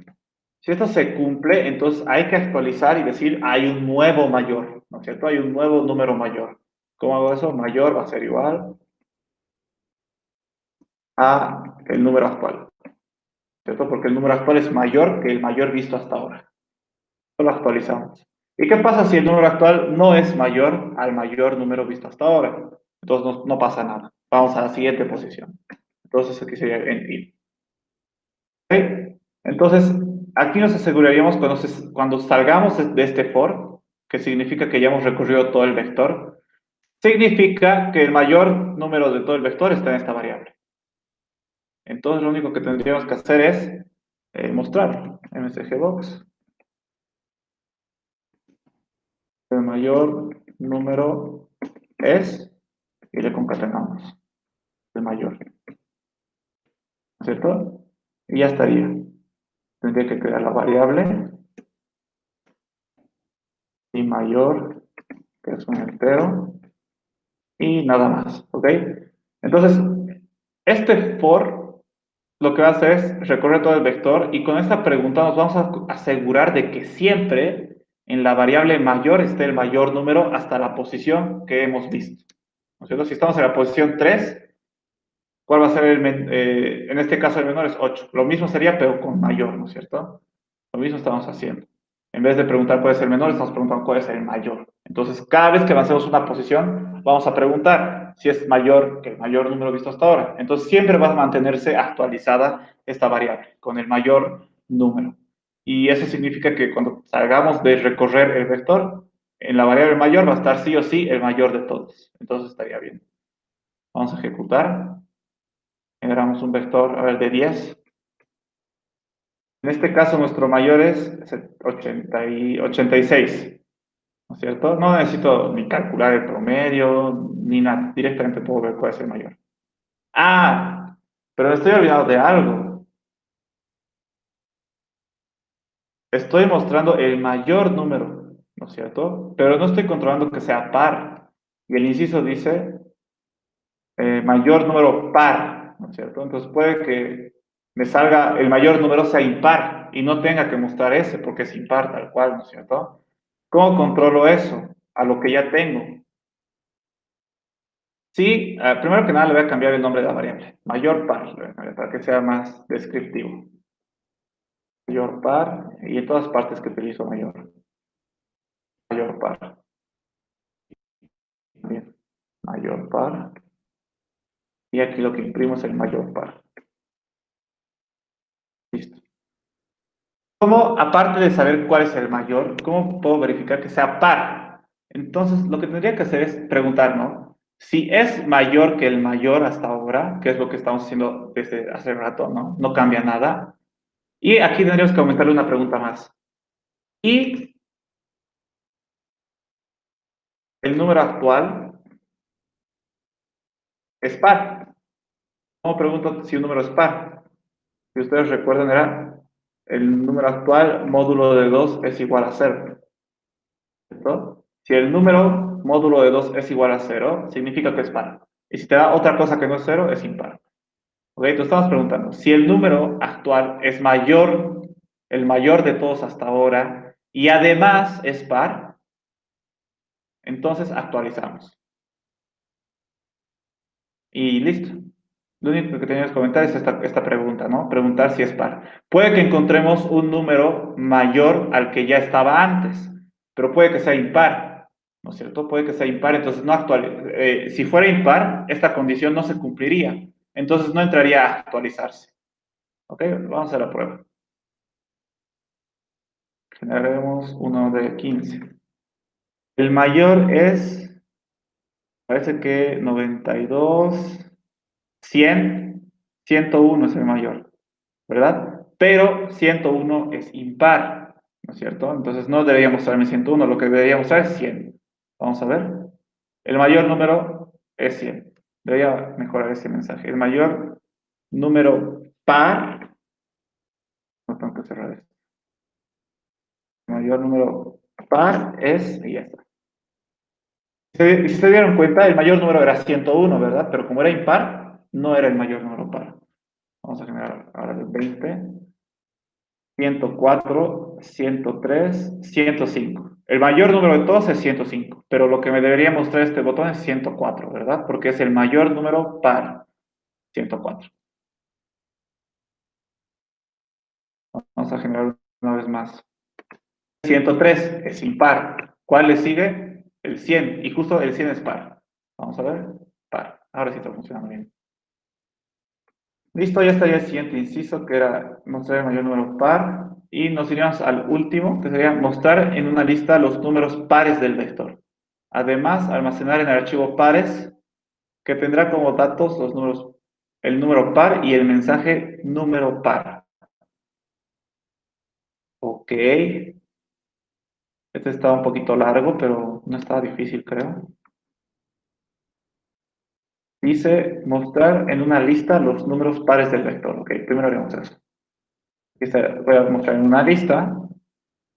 Si esto se cumple, entonces hay que actualizar y decir hay un nuevo mayor, ¿no es cierto? Hay un nuevo número mayor. ¿Cómo hago eso? Mayor va a ser igual a el número actual, ¿cierto? Porque el número actual es mayor que el mayor visto hasta ahora. Lo actualizamos. ¿Y qué pasa si el número actual no es mayor al mayor número visto hasta ahora? Entonces no pasa nada. Vamos a la siguiente posición. Entonces aquí sería en int. ¿Ok? Entonces, aquí nos aseguraríamos cuando salgamos de este for, que significa que ya hemos recorrido todo el vector, significa que el mayor número de todo el vector está en esta variable. Entonces, lo único que tendríamos que hacer es mostrarlo. msgbox. El mayor número es, y le concatenamos el mayor, ¿cierto? Y ya estaría. Tendría que crear la variable y mayor, que es un entero, y nada más, ¿ok? Entonces, este for lo que va a hacer es recorrer todo el vector y con esta pregunta nos vamos a asegurar de que siempre en la variable mayor esté el mayor número hasta la posición que hemos visto, ¿no es cierto? Si estamos en la posición 3, ¿cuál va a ser en este caso el menor es 8? Lo mismo sería, pero con mayor, ¿no es cierto? Lo mismo estamos haciendo. En vez de preguntar cuál es el menor, estamos preguntando cuál es el mayor. Entonces, cada vez que avancemos una posición, vamos a preguntar si es mayor que el mayor número visto hasta ahora. Entonces, siempre va a mantenerse actualizada esta variable con el mayor número. Y eso significa que cuando salgamos de recorrer el vector, en la variable mayor va a estar sí o sí el mayor de todos. Entonces, estaría bien. Vamos a ejecutar. Generamos un vector, a ver, de 10. En este caso, nuestro mayor es 86, ¿no es cierto? No necesito ni calcular el promedio, ni nada. Directamente puedo ver cuál es el mayor. Ah, pero me estoy olvidando de algo. Estoy mostrando el mayor número, ¿no es cierto? Pero no estoy controlando que sea par. Y el inciso dice mayor número par, ¿no es cierto? Entonces puede que me salga el mayor número sea impar y no tenga que mostrar ese porque es impar tal cual, ¿no es cierto? ¿Cómo controlo eso? A lo que ya tengo. Sí, primero que nada le voy a cambiar el nombre de la variable. Mayor par, le voy a cambiar para que sea más descriptivo. Mayor par y en todas partes que utilizo mayor. Mayor par. Bien. Mayor par. Y aquí lo que imprimo es el mayor par. Listo. ¿Cómo, aparte de saber cuál es el mayor, cómo puedo verificar que sea par? Entonces, lo que tendría que hacer es preguntar, ¿no? Si es mayor que el mayor hasta ahora, que es lo que estamos haciendo desde hace rato, ¿no? No cambia nada. Y aquí tendríamos que aumentarle una pregunta más. ¿Y el número actual es par? ¿Cómo pregunto si un número es par? Si ustedes recuerdan, era el número actual módulo de 2 es igual a 0. ¿Cierto? Si el número módulo de 2 es igual a 0, significa que es par. Y si te da otra cosa que no es 0, es impar. ¿Ok? Entonces estamos preguntando, si el número actual es mayor, el mayor de todos hasta ahora, y además es par, entonces actualizamos. Y listo. Lo único que teníamos que comentar es esta pregunta, ¿no? Preguntar si es par. Puede que encontremos un número mayor al que ya estaba antes, pero puede que sea impar, ¿no es cierto? Puede que sea impar, entonces no si fuera impar, esta condición no se cumpliría, entonces no entraría a actualizarse. ¿Ok? Vamos a la prueba. Generaremos uno de 15. El mayor es, parece que 92, 100, 101 es el mayor, ¿verdad? Pero 101 es impar, ¿no es cierto? Entonces no debería mostrarme 101, lo que debería mostrar es 100. Vamos a ver. El mayor número es 100. Debería mejorar ese mensaje. El mayor número par, no tengo que cerrar esto. El mayor número par es, y ya está. Si se dieron cuenta, el mayor número era 101, ¿verdad? Pero como era impar, no era el mayor número par. Vamos a generar ahora el 20. 104, 103, 105. El mayor número de todos es 105, pero lo que me debería mostrar este botón es 104, ¿verdad? Porque es el mayor número par, 104. Vamos a generar una vez más. 103 es impar. ¿Cuál le sigue? El 100. Y justo el 100 es par. Vamos a ver. Par. Ahora sí está funcionando bien. Listo, ya estaría el siguiente inciso, que era mostrar el mayor número par. Y nos iríamos al último, que sería mostrar en una lista los números pares del vector. Además, almacenar en el archivo pares, que tendrá como datos los números, el número par y el mensaje número par. Ok. Este estaba un poquito largo, pero no estaba difícil, creo. Dice mostrar en una lista los números pares del vector. Ok, primero haremos eso. Voy a mostrar en una lista,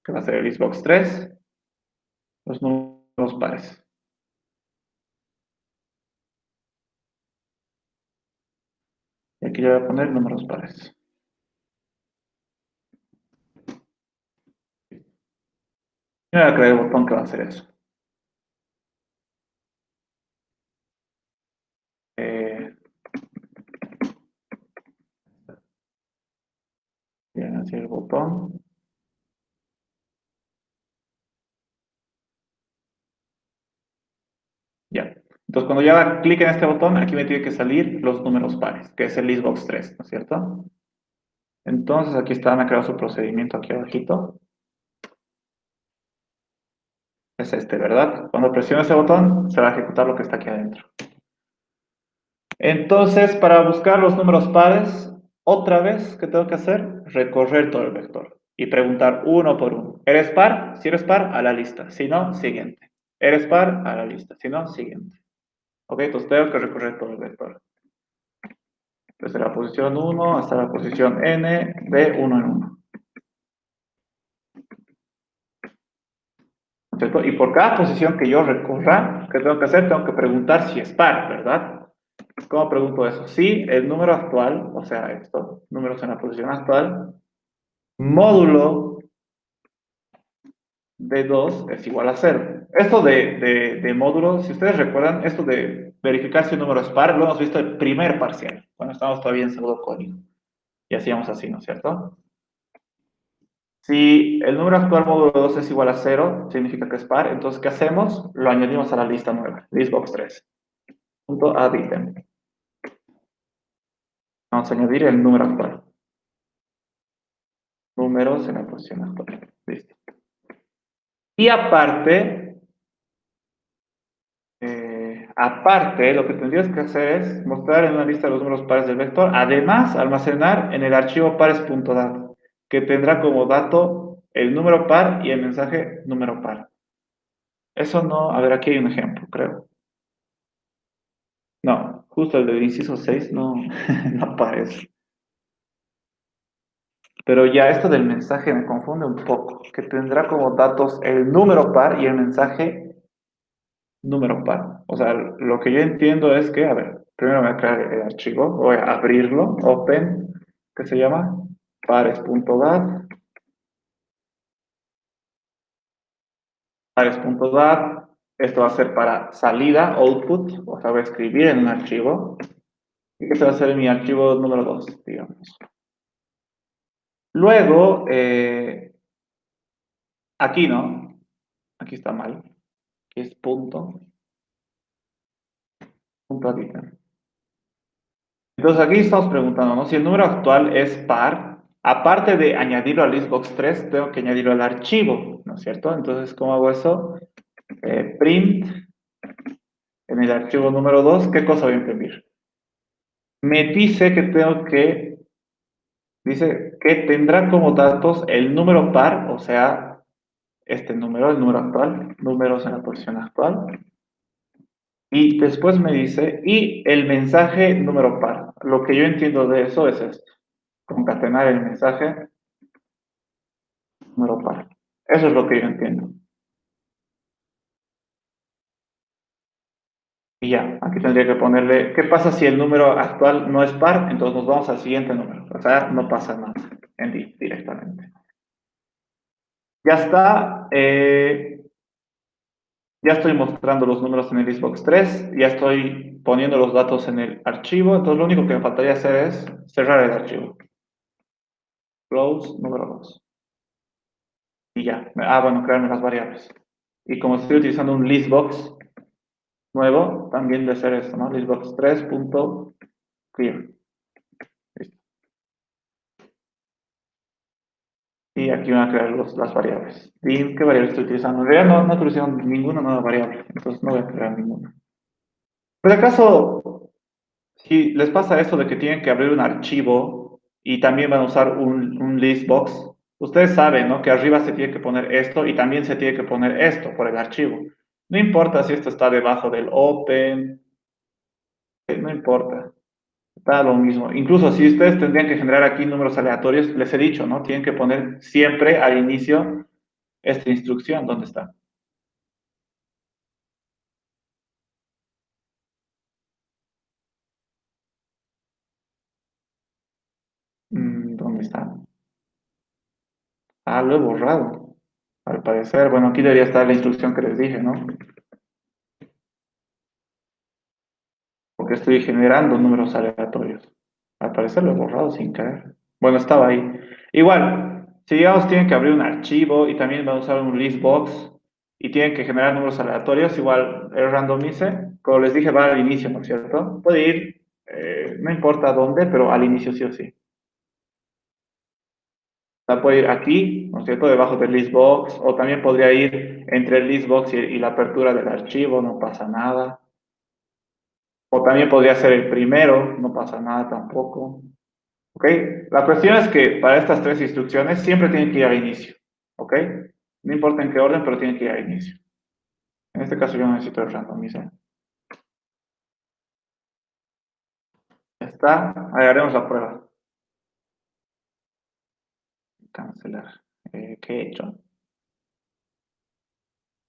que va a ser el listbox 3, los números pares. Y aquí le voy a poner números pares. Y voy a crear el botón que va a hacer eso. Bien, así el botón. Ya. Entonces, cuando ya haga clic en este botón, aquí me tiene que salir los números pares, que es el listbox 3, ¿no es cierto? Entonces, aquí está, me ha creado su procedimiento aquí abajito. Es este, ¿verdad? Cuando presiono ese botón, se va a ejecutar lo que está aquí adentro. Entonces, para buscar los números pares, otra vez, ¿qué tengo que hacer? Recorrer todo el vector y preguntar uno por uno. ¿Eres par? Si eres par, a la lista. Si no, siguiente. ¿Eres par? A la lista. Si no, siguiente. Ok, entonces tengo que recorrer todo el vector. Desde la posición 1 hasta la posición n de 1 en 1. ¿Cierto? Y por cada posición que yo recorra, ¿qué tengo que hacer? Tengo que preguntar si es par, ¿verdad? ¿Cómo pregunto eso? Si el número actual, o sea, estos números en la posición actual, módulo de 2 es igual a 0. Esto de módulo, si ustedes recuerdan, esto de verificar si un número es par, lo hemos visto en primer parcial, cuando estábamos todavía en pseudocódigo. Y hacíamos así, ¿no es cierto? Si el número actual módulo 2 es igual a 0, significa que es par. Entonces, ¿qué hacemos? Lo añadimos a la lista nueva, listbox 3. Punto add item. Vamos a añadir el número actual. Números en la posición actual. Listo. Y aparte, lo que tendrías que hacer es mostrar en una lista los números pares del vector. Además, almacenar en el archivo pares.dat, que tendrá como dato el número par y el mensaje número par. Eso no, a ver, aquí hay un ejemplo, creo. No, Justo el del inciso 6 no, no aparece. Pero ya esto del mensaje me confunde un poco, que tendrá como datos el número par y el mensaje número par. O sea, lo que yo entiendo es que, a ver, primero voy a crear el archivo, voy a abrirlo, open, que se llama pares.dat, pares.dat, esto va a ser para salida, output, o sea, voy a escribir en un archivo, y que este va a ser mi archivo número 2, digamos. Luego, aquí no, aquí está mal, aquí es punto adicional. Entonces aquí estamos preguntando, ¿no? Si el número actual es par, aparte de añadirlo al listbox 3, tengo que añadirlo al archivo, ¿no es cierto? Entonces, ¿cómo hago eso? Print en el archivo número 2, ¿qué cosa voy a imprimir? Me dice que dice que tendrá como datos el número par, o sea, este número, el número actual, números en la posición actual, y después me dice, y el mensaje número par. Lo que yo entiendo de eso es esto, concatenar el mensaje número par. Eso es lo que yo entiendo. Y ya, aquí tendría que ponerle, ¿qué pasa si el número actual no es par? Entonces nos vamos al siguiente número. O sea, no pasa nada en directamente. Ya está. Ya estoy mostrando los números en el Xbox 3. Ya estoy poniendo los datos en el archivo. Entonces lo único que me faltaría hacer es cerrar el archivo. Close número 2. Y ya. Ah, bueno, crearme las variables. Y como estoy utilizando un listbox nuevo, también de hacer esto, ¿no? Listbox 3.clear. Listo. Y aquí van a crear las variables. ¿Y qué variable estoy utilizando? En realidad no estoy utilizando ninguna nueva variable, entonces no voy a crear ninguna. Por acaso, si les pasa esto de que tienen que abrir un archivo y también van a usar un listbox, ustedes saben, ¿no? Que arriba se tiene que poner esto y también se tiene que poner esto por el archivo. No importa si esto está debajo del open, no importa. Está lo mismo. Incluso si ustedes tendrían que generar aquí números aleatorios, les he dicho, ¿no? Tienen que poner siempre al inicio esta instrucción. ¿Dónde está? ¿Dónde está? Ah, lo he borrado. Al parecer, bueno, aquí debería estar la instrucción que les dije, ¿no? Porque estoy generando números aleatorios. Al parecer lo he borrado sin querer. Bueno, estaba ahí. Igual, si digamos tienen que abrir un archivo y también van a usar un listbox y tienen que generar números aleatorios, igual el randomize, como les dije, va al inicio, ¿no es cierto? Puede ir, no importa dónde, pero al inicio sí o sí. O sea, puede ir aquí, ¿no es cierto? Debajo del listbox, o también podría ir entre el listbox y la apertura del archivo, no pasa nada. O también podría ser el primero, no pasa nada tampoco. ¿Ok? La cuestión es que para estas tres instrucciones siempre tienen que ir al inicio. ¿Ok? No importa en qué orden, pero tienen que ir al inicio. En este caso yo no necesito el randomizer. Ya está. Ahí haremos la prueba. Cancelar. ¿Qué he hecho?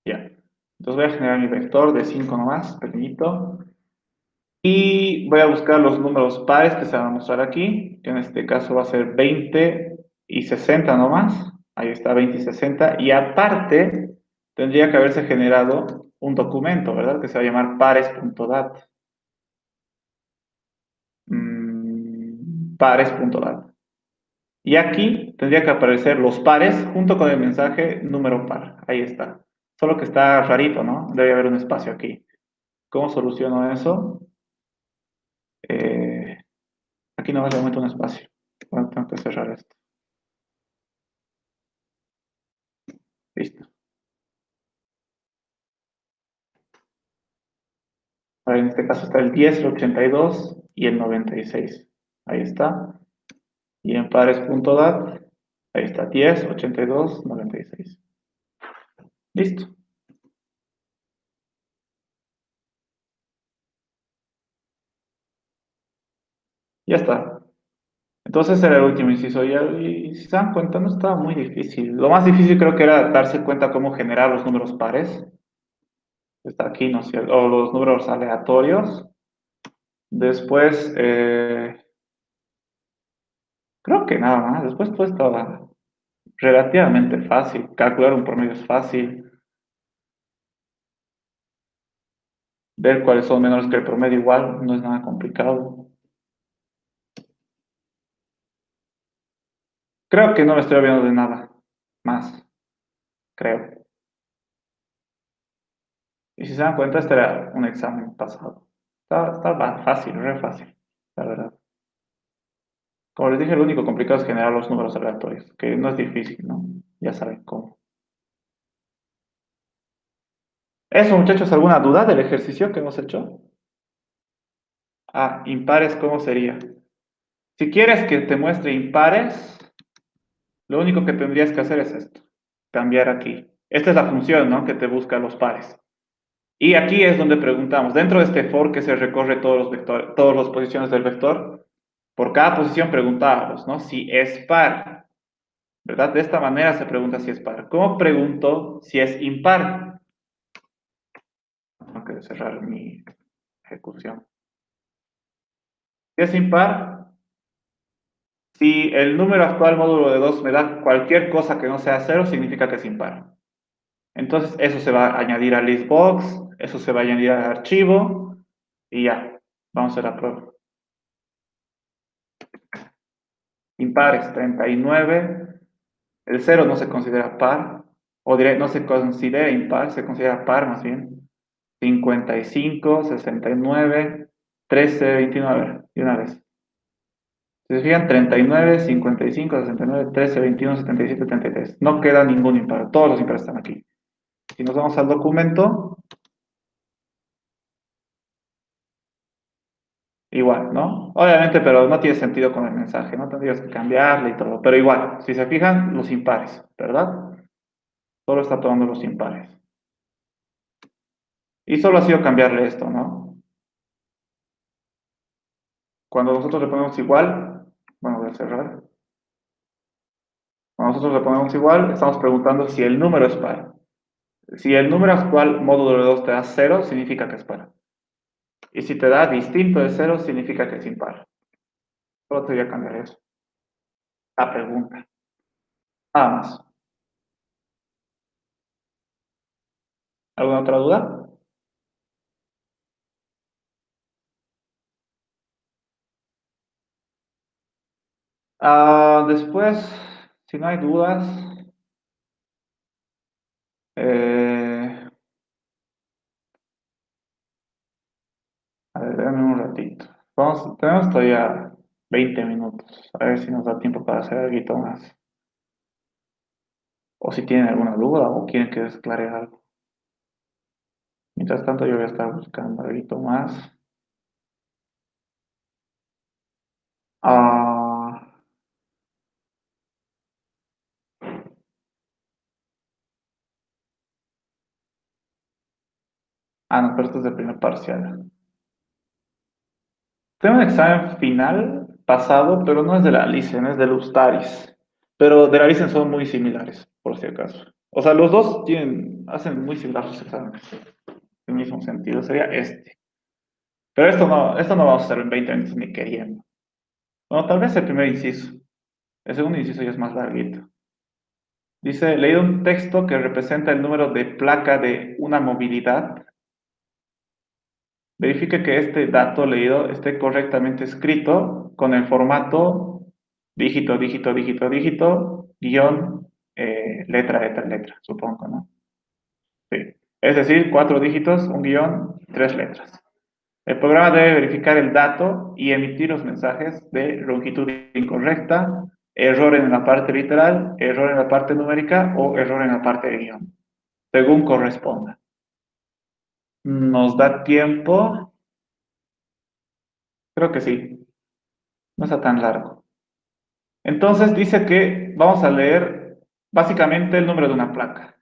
Ya. Entonces voy a generar mi vector de 5 nomás, pequeñito. Y voy a buscar los números pares que se van a mostrar aquí, que en este caso va a ser 20 y 60 nomás. Ahí está, 20 y 60. Y aparte, tendría que haberse generado un documento, ¿verdad? Que se va a llamar pares.dat. Pares.dat. Y aquí tendría que aparecer los pares junto con el mensaje número par. Ahí está. Solo que está rarito, ¿no? Debe haber un espacio aquí. ¿Cómo soluciono eso? Eh, Aquí no le aumento un espacio. Bueno, tengo que cerrar esto. Listo. Ahora en este caso está el 10, el 82 y el 96. Ahí está. Y en pares.dat, ahí está 10, 82, 96. Listo. Ya está. Entonces era el último inciso. Y si se dan cuenta, no estaba muy difícil. Lo más difícil creo que era darse cuenta cómo generar los números pares. Está aquí, ¿no es cierto? O los números aleatorios. Después, creo que nada más. Después todo estaba relativamente fácil. Calcular un promedio es fácil. Ver cuáles son menores que el promedio igual no es nada complicado. Creo que no me estoy olvidando de nada más, creo. Y si se dan cuenta, este era un examen pasado. Estaba fácil, re fácil, la verdad. Como les dije, lo único complicado es generar los números aleatorios, que no es difícil, ¿no? Ya saben cómo. Eso, muchachos, ¿alguna duda del ejercicio que hemos hecho? Ah, impares, ¿cómo sería? Si quieres que te muestre impares, lo único que tendrías que hacer es esto, cambiar aquí. Esta es la función, ¿no? Que te busca los pares. Y aquí es donde preguntamos, dentro de este for que se recorre todos los vectores, todas las posiciones del vector, por cada posición preguntábamos, ¿no? Si es par, ¿verdad? De esta manera se pregunta si es par. ¿Cómo pregunto si es impar? Tengo que cerrar mi ejecución. Si es impar, si el número actual módulo de 2 me da cualquier cosa que no sea cero, significa que es impar. Entonces, eso se va a añadir al listbox, eso se va a añadir al archivo, y ya, vamos a hacer la prueba. Impares, 39. El cero no se considera par, o diré, no se considera impar, se considera par más bien. 55, 69, 13, 29. A ver, de una vez. Si se fijan, 39, 55, 69, 13, 21, 77, 73. No queda ningún impar, todos los impares están aquí. Si nos vamos al documento, igual, ¿no? Obviamente, pero no tiene sentido con el mensaje, no tendrías que cambiarle y todo. Pero igual, si se fijan, los impares, ¿verdad? Solo está tomando los impares. Y solo ha sido cambiarle esto, ¿no? Cuando nosotros le ponemos igual, bueno, voy a cerrar. Cuando nosotros le ponemos igual, estamos preguntando si el número es par. Si el número actual módulo de 2 te da cero, significa que es par. Y si te da distinto de cero, significa que es impar. Solo te voy a cambiar eso. La pregunta. Nada más. ¿Alguna otra duda? Después, si no hay dudas, eh, a ver, déjame un ratito. Tenemos todavía 20 minutos. A ver si nos da tiempo para hacer algo más. O si tienen alguna duda o quieren que les aclare algo. Mientras tanto, yo voy a estar buscando algo más. Ah, no, pero esto es de primer parcial. Tengo un examen final pasado, pero no es de la Licen, es del Ustaris. Pero de la Licen son muy similares, por si acaso. O sea, los dos hacen muy similares sus exámenes. En el mismo sentido, sería este. Pero esto no vamos a hacer en 20 minutos ni queriendo. Bueno, tal vez el primer inciso. El segundo inciso ya es más larguito. Dice, leído un texto que representa el número de placa de una movilidad. Verifique que este dato leído esté correctamente escrito con el formato dígito, dígito, dígito, dígito, guión, letra, letra, letra, supongo, ¿no? Sí. Es decir, 4 dígitos, un guión, 3 letras. El programa debe verificar el dato y emitir los mensajes de longitud incorrecta, error en la parte literal, error en la parte numérica o error en la parte de guión, según corresponda. ¿Nos da tiempo? Creo que sí, no está tan largo. Entonces dice que vamos a leer básicamente el número de una placa.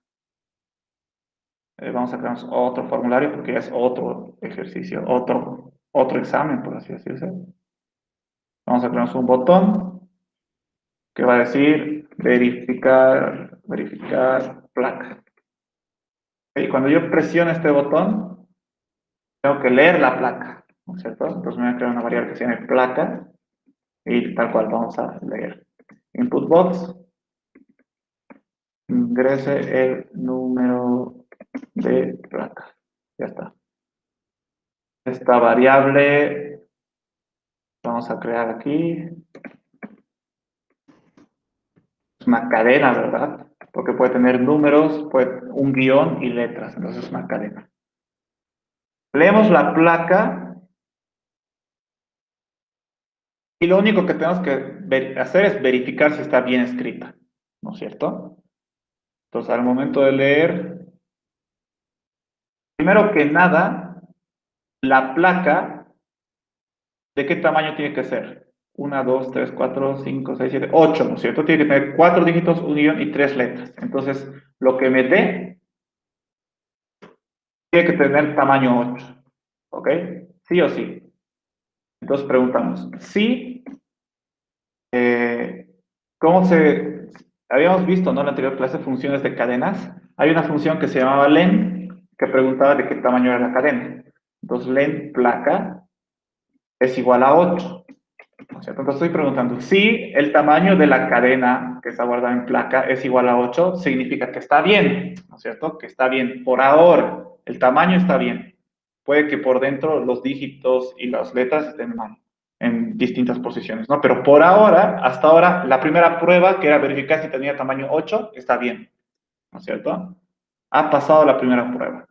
Vamos a crear otro formulario porque ya es otro ejercicio, otro examen, por así decirse. Vamos a crearnos un botón que va a decir verificar placa. Y cuando yo presiono este botón, tengo que leer la placa, ¿no es cierto? Entonces me voy a crear una variable que se llame placa y tal cual vamos a leer. Input box, ingrese el número de placa. Ya está. Esta variable vamos a crear aquí una cadena, ¿verdad? Porque puede tener números, un guión y letras, entonces es una cadena. Leemos la placa y lo único que tenemos que hacer es verificar si está bien escrita, ¿no es cierto? Entonces, al momento de leer, primero que nada, la placa, ¿de qué tamaño tiene que ser? 1, 2, 3, 4, 5, 6, 7, 8, ¿no es cierto? Tiene que tener 4 dígitos, un guión y 3 letras. Entonces, lo que me dé tiene que tener tamaño 8, ¿ok? Sí o sí. Entonces preguntamos, ¿sí? ¿Cómo se...? Habíamos visto, ¿no? En la anterior clase funciones de cadenas. Hay una función que se llamaba len, que preguntaba de qué tamaño era la cadena. Entonces, len placa es igual a 8. ¿No es cierto? Entonces estoy preguntando, si el tamaño de la cadena que está guardada en placa es igual a 8, significa que está bien, ¿no es cierto? Que está bien. Por ahora, el tamaño está bien. Puede que por dentro los dígitos y las letras estén mal, en distintas posiciones, ¿no? Pero por ahora, hasta ahora, la primera prueba, que era verificar si tenía tamaño 8, está bien, ¿no es cierto? Ha pasado la primera prueba.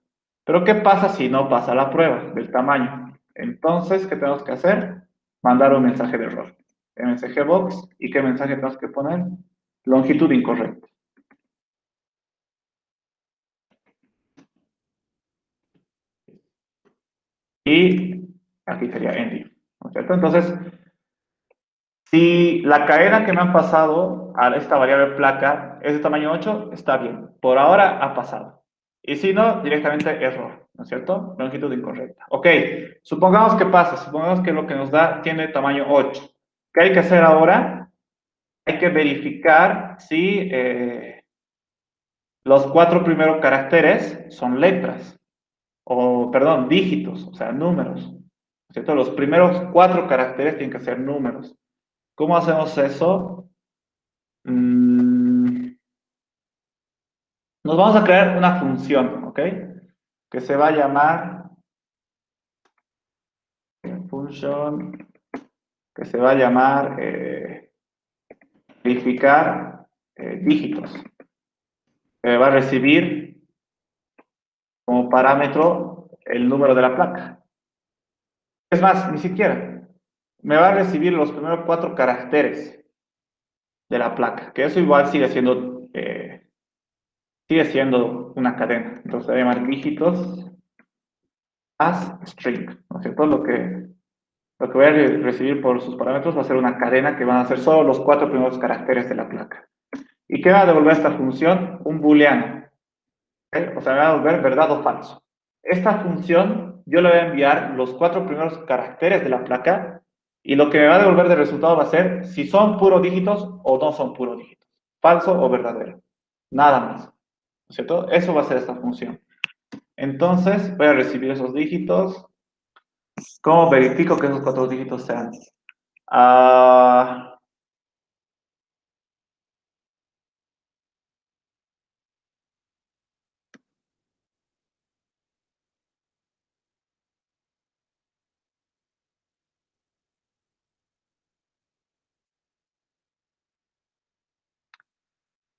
Pero ¿qué pasa si no pasa la prueba del tamaño? Entonces, ¿qué tenemos que hacer? Mandar un mensaje de error. MSG box, ¿y qué mensaje tenemos que poner? Longitud incorrecta. Y aquí sería ending, ¿no es cierto? Entonces, si la cadena que me han pasado a esta variable placa es de tamaño 8, está bien. Por ahora ha pasado. Y si no, directamente error, ¿no es cierto? Longitud incorrecta. Ok, supongamos que pasa, supongamos que lo que nos da tiene tamaño 8. ¿Qué hay que hacer ahora? Hay que verificar si los 4 primeros caracteres son letras, o perdón, dígitos, o sea, números, ¿no es cierto? Los primeros 4 caracteres tienen que ser números. ¿Cómo hacemos eso? Mm, Nos vamos a crear una función, ¿ok? Que se va a llamar function, que se va a llamar verificar dígitos. Que va a recibir como parámetro el número de la placa. Es más, ni siquiera. Me va a recibir los primeros 4 caracteres de la placa, que eso igual sigue siendo una cadena. Entonces se va a llamar dígitos as string, ¿no es cierto? Lo que voy a recibir por sus parámetros va a ser una cadena que van a ser solo los 4 primeros caracteres de la placa. ¿Y qué va a devolver esta función? Un booleano. ¿Okay? O sea, me va a devolver verdad o falso. Esta función yo le voy a enviar los 4 primeros caracteres de la placa y lo que me va a devolver de resultado va a ser si son puros dígitos o no son puros dígitos. Falso o verdadero. Nada más. ¿No es cierto? Eso va a ser esta función. Entonces voy a recibir esos dígitos. ¿Cómo verifico que esos 4 dígitos sean? Ah,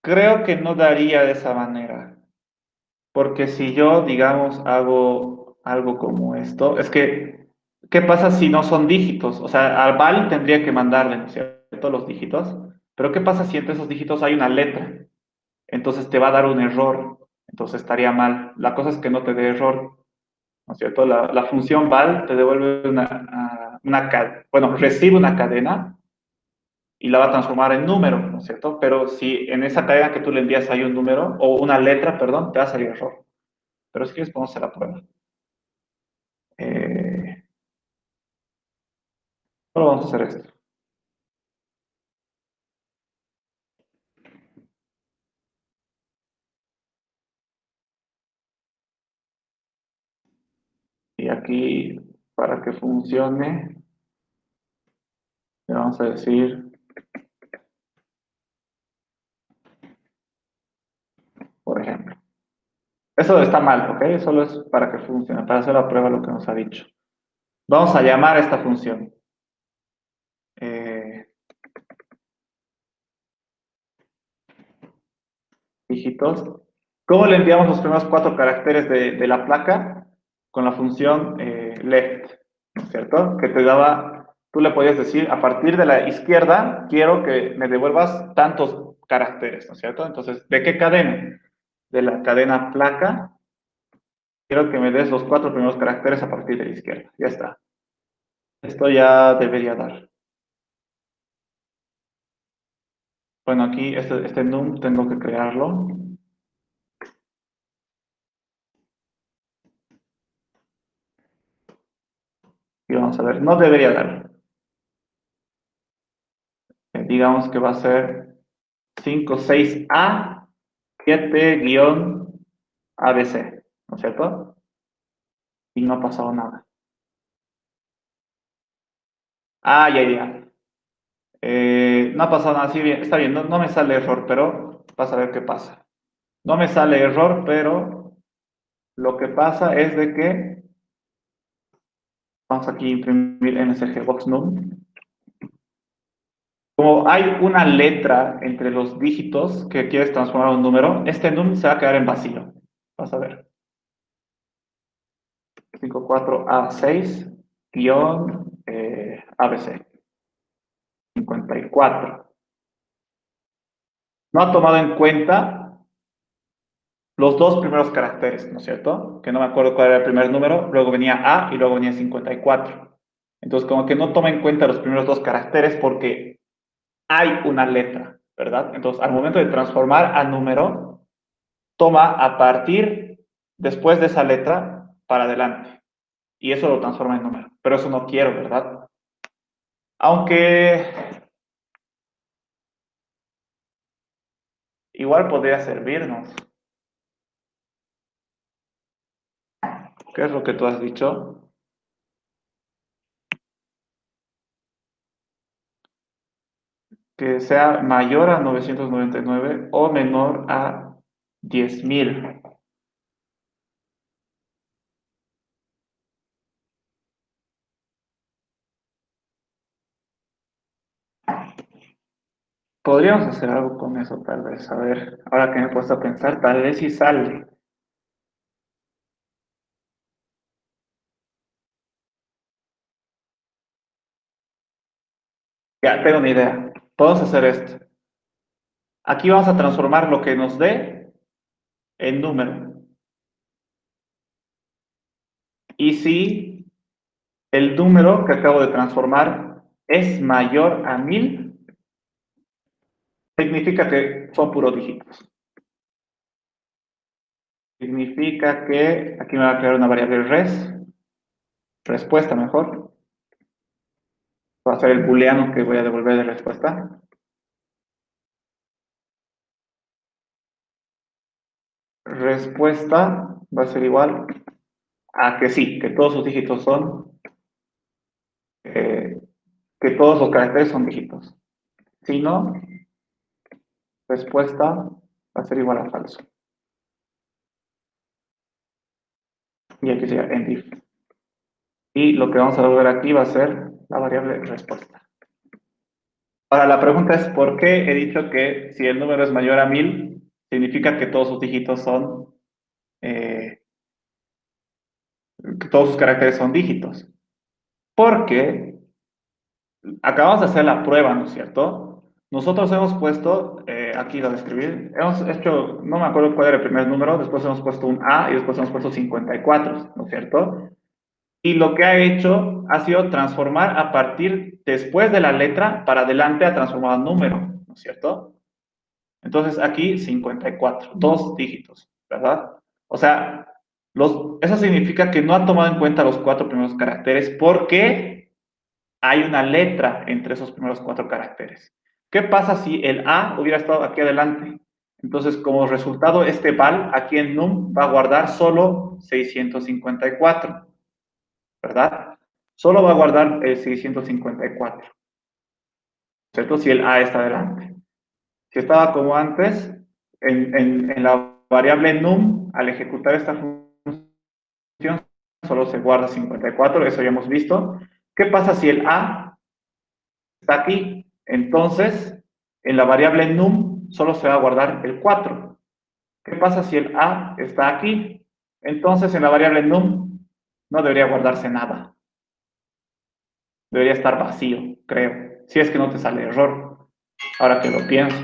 creo que no daría de esa manera, porque si yo, digamos, hago algo como esto, es que, ¿qué pasa si no son dígitos? O sea, al val tendría que mandarle, ¿no es cierto?, los dígitos, pero ¿qué pasa si entre esos dígitos hay una letra? Entonces te va a dar un error, entonces estaría mal. La cosa es que no te dé error, ¿no es cierto? La función val te devuelve bueno, recibe una cadena y la va a transformar en número, ¿no es cierto? Pero si en esa cadena que tú le envías hay un número, o una letra, perdón, te va a salir error. Pero si quieres, podemos hacer la prueba. Eh, Solo vamos a hacer esto. aquí, para que funcione, le vamos a decir, por ejemplo. Eso está mal, ¿ok? Solo es para que funcione, para hacer la prueba lo que nos ha dicho. Vamos a llamar a esta función. Dígitos. ¿Cómo le enviamos los primeros 4 caracteres de la placa? Con la función left, ¿no es cierto? Que te daba, tú le podías decir, a partir de la izquierda, quiero que me devuelvas tantos caracteres, ¿no es cierto? Entonces, ¿de qué cadena? De la cadena placa, quiero que me des los 4 primeros caracteres a partir de la izquierda. Ya está. Esto ya debería dar. Bueno, aquí este num tengo que crearlo. Y vamos a ver, no debería dar. Digamos que va a ser 56A 7-ABC, ¿no es cierto? Y no ha pasado nada. Ah, ya. No ha pasado nada, sí, bien, está bien, no me sale error, pero vas a ver qué pasa. No me sale error, pero lo que pasa es de que vamos aquí a imprimir msgboxnum. Como hay una letra entre los dígitos que quieres transformar a un número, este num se va a quedar en vacío. Vas a ver. 54A6 ABC 54. No ha tomado en cuenta los 2 primeros caracteres, ¿no es cierto? Que no me acuerdo cuál era el primer número, luego venía A y luego venía 54. Entonces, como que no toma en cuenta los primeros 2 caracteres porque hay una letra, ¿verdad? Entonces, al momento de transformar a número, toma a partir después de esa letra para adelante. Y eso lo transforma en número. Pero eso no quiero, ¿verdad? Aunque igual podría servirnos. ¿Qué es lo que tú has dicho? Que sea mayor a 999 o menor a 10.000. Podríamos hacer algo con eso, tal vez. A ver, ahora que me he puesto a pensar, tal vez sí sale. Ya, tengo una idea. Podemos hacer esto. Aquí vamos a transformar lo que nos dé en número. Y si el número que acabo de transformar es mayor a 1000, significa que son puros dígitos. Significa que aquí me va a crear una variable respuesta mejor. Va a ser el booleano que voy a devolver de respuesta. Respuesta va a ser igual a que sí, que todos sus dígitos son, que todos los caracteres son dígitos. Si no, respuesta va a ser igual a falso. Y aquí sería endif. Y lo que vamos a devolver aquí va a ser la variable respuesta. Ahora, la pregunta es, ¿por qué he dicho que si el número es mayor a 1000, significa que todos sus dígitos son, que todos sus caracteres son dígitos? Porque acabamos de hacer la prueba, ¿no es cierto? Nosotros hemos puesto, aquí lo voy a escribir, hemos hecho, no me acuerdo cuál era el primer número, después hemos puesto un A y después hemos puesto 54, ¿no es cierto? Y lo que ha hecho ha sido transformar a partir, después de la letra, para adelante a transformar a número, ¿no es cierto? Entonces aquí 54, 2 dígitos, ¿verdad? O sea, eso significa que no ha tomado en cuenta los 4 primeros caracteres porque hay una letra entre esos primeros 4 caracteres. ¿Qué pasa si el A hubiera estado aquí adelante? Entonces, como resultado, este val aquí en num va a guardar solo 654. ¿verdad? Solo va a guardar el 654, ¿cierto? Si el A está adelante. Si estaba como antes, en la variable num, al ejecutar esta función, solo se guarda 54, eso ya hemos visto. ¿Qué pasa si el A está aquí? Entonces, en la variable num, solo se va a guardar el 4. ¿Qué pasa si el A está aquí? Entonces, en la variable num, no debería guardarse nada. Debería estar vacío, creo. Si es que no te sale error. Ahora que lo pienso.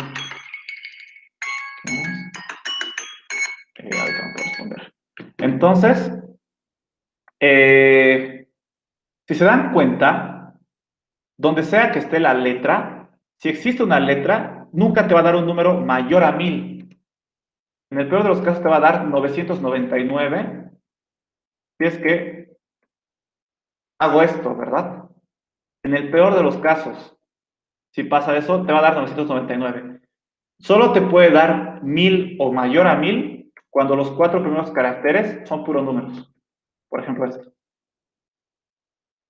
Ahorita no puedo responder. Entonces, si se dan cuenta, donde sea que esté la letra, si existe una letra, nunca te va a dar un número mayor a 1000. En el peor de los casos te va a dar 999. Si es que hago esto, ¿verdad? En el peor de los casos, si pasa eso, te va a dar 999. Solo te puede dar 1000 o mayor a 1000 cuando los 4 primeros caracteres son puros números. Por ejemplo, esto.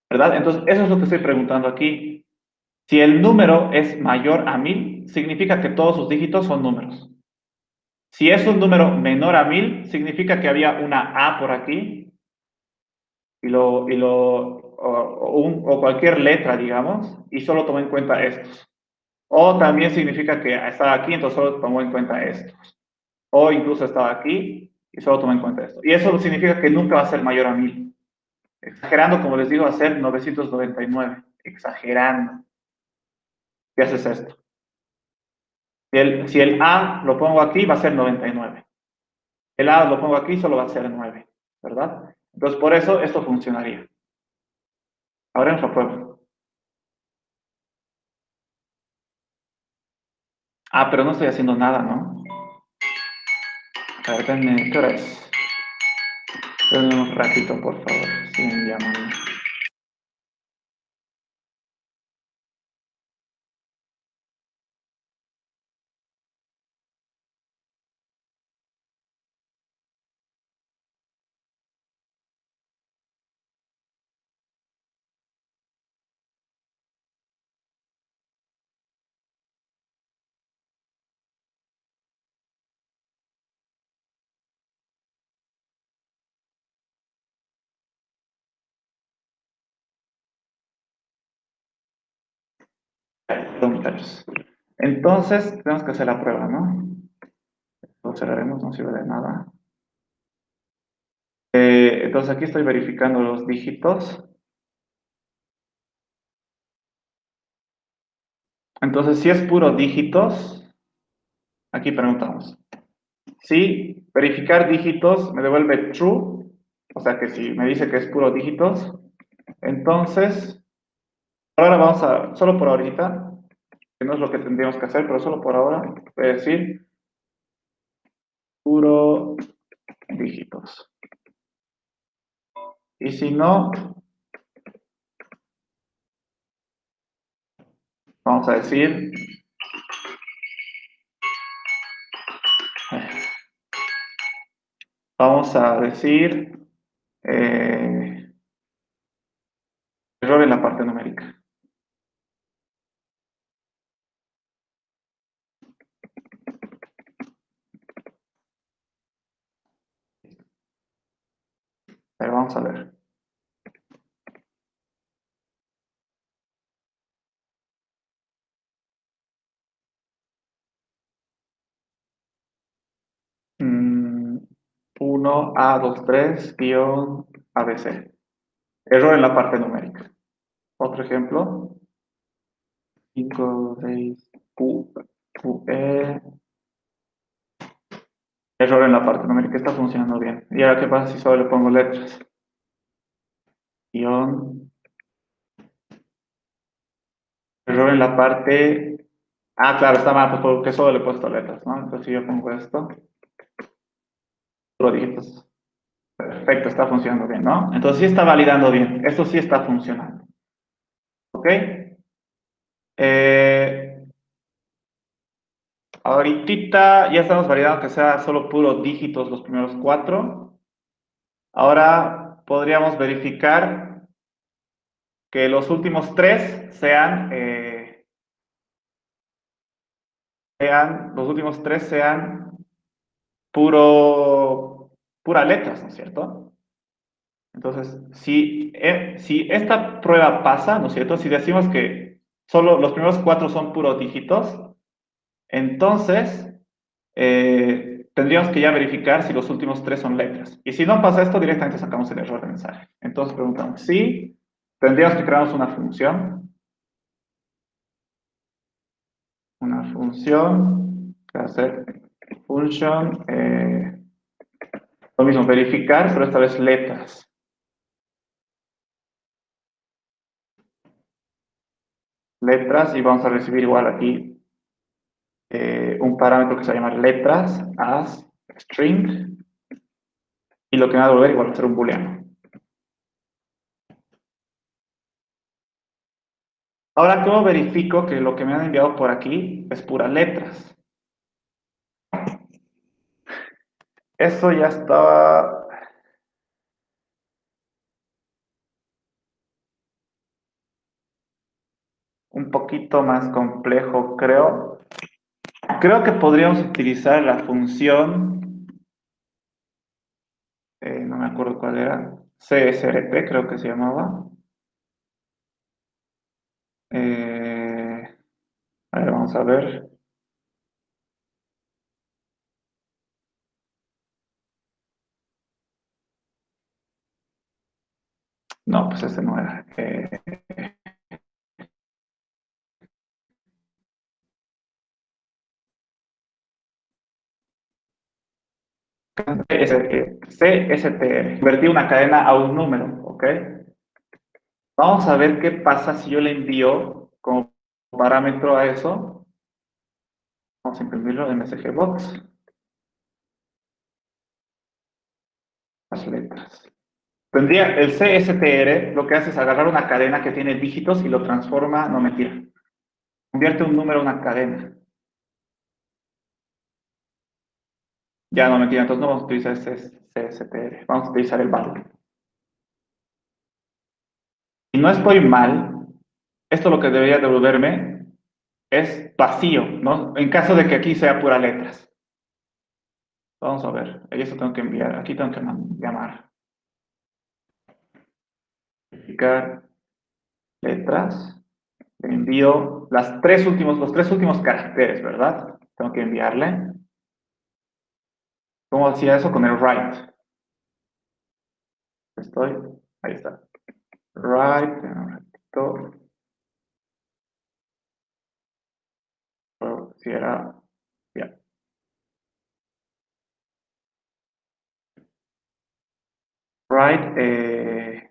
¿Verdad? Entonces, eso es lo que estoy preguntando aquí. Si el número es mayor a 1000, significa que todos sus dígitos son números. Si es un número menor a 1000, significa que había una A por aquí o cualquier letra, digamos, y solo tomó en cuenta estos. O también significa que estaba aquí, entonces solo tomó en cuenta estos. O incluso estaba aquí y solo tomó en cuenta esto. Y eso significa que nunca va a ser mayor a 1000. Exagerando, como les digo, va a ser 999. Exagerando. ¿Qué haces esto? Si el A lo pongo aquí, va a ser 99. El A lo pongo aquí, solo va a ser 9, ¿verdad? Entonces, por eso esto funcionaría. Ahora en la prueba. Ah, pero no estoy haciendo nada, ¿no? A ver, denme, ¿qué hora es? Denme un ratito, por favor. Siguen llamando. Perdón, muchachos. Entonces, tenemos que hacer la prueba, ¿no? Lo cerraremos, no sirve de nada. Entonces, aquí estoy verificando los dígitos. Entonces, si es puro dígitos, aquí preguntamos. Si verificar dígitos me devuelve true, o sea que si me dice que es puro dígitos, entonces, ahora vamos a, solo por ahorita, que no es lo que tendríamos que hacer, pero solo por ahora, voy a decir puro dígitos. Y si no, vamos a decir error en la parte numérica. Pero vamos a ver. Mm, 1A23-ABC. Error en la parte numérica. Otro ejemplo. 5, 6, QE. Error en la parte numérica. Está funcionando bien. ¿Y ahora qué pasa si solo le pongo letras? Guión. Error en la parte... Ah, claro, está mal, pues porque solo le he puesto letras, ¿no? Entonces si yo pongo esto, solo dígitos. Perfecto, está funcionando bien, ¿no? Entonces sí está validando bien. Esto sí está funcionando. ¿Ok? Ahorita ya estamos validando que sea solo puros dígitos los primeros 4. Ahora podríamos verificar que los últimos tres sean, pura letras, ¿no es cierto? Entonces, si esta prueba pasa, ¿no es cierto? Si decimos que solo los primeros cuatro son puros dígitos, entonces tendríamos que ya verificar si los últimos tres son letras. Y si no pasa esto, directamente sacamos el error de mensaje. Entonces preguntamos si tendríamos que crearnos una función, que va a ser function, lo mismo, verificar, pero esta vez letras. Letras, y vamos a recibir igual aquí un parámetro que se va a llamar letras as string, y lo que me va a devolver igual va a ser un booleano. Ahora, ¿cómo verifico que lo que me han enviado por aquí es puras letras? Eso ya estaba un poquito más complejo, creo. Creo que podríamos utilizar la función, no me acuerdo cuál era, CSRT creo que se llamaba. A ver, vamos a ver. No, pues ese no era. CSTR. Convertí una cadena a un número, ¿ok? Vamos a ver qué pasa si yo le envío como parámetro a eso. Vamos a imprimirlo en MSGBox. Las letras. Tendría el CSTR, lo que hace es agarrar una cadena que tiene dígitos y lo transforma, no mentira, convierte un número en una cadena. Ya no mentira, entonces no vamos a utilizar ese CSTR, vamos a utilizar el value. Si no estoy mal, esto lo que debería devolverme es vacío, ¿no? En caso de que aquí sea pura letras. Vamos a ver, y eso tengo que enviar, aquí tengo que llamar. Verificar letras. Le envío los tres últimos caracteres, ¿verdad? Tengo que enviarle. ¿Cómo hacía eso? Con el write. Ahí está. Write, un ratito. Si era, ya. Write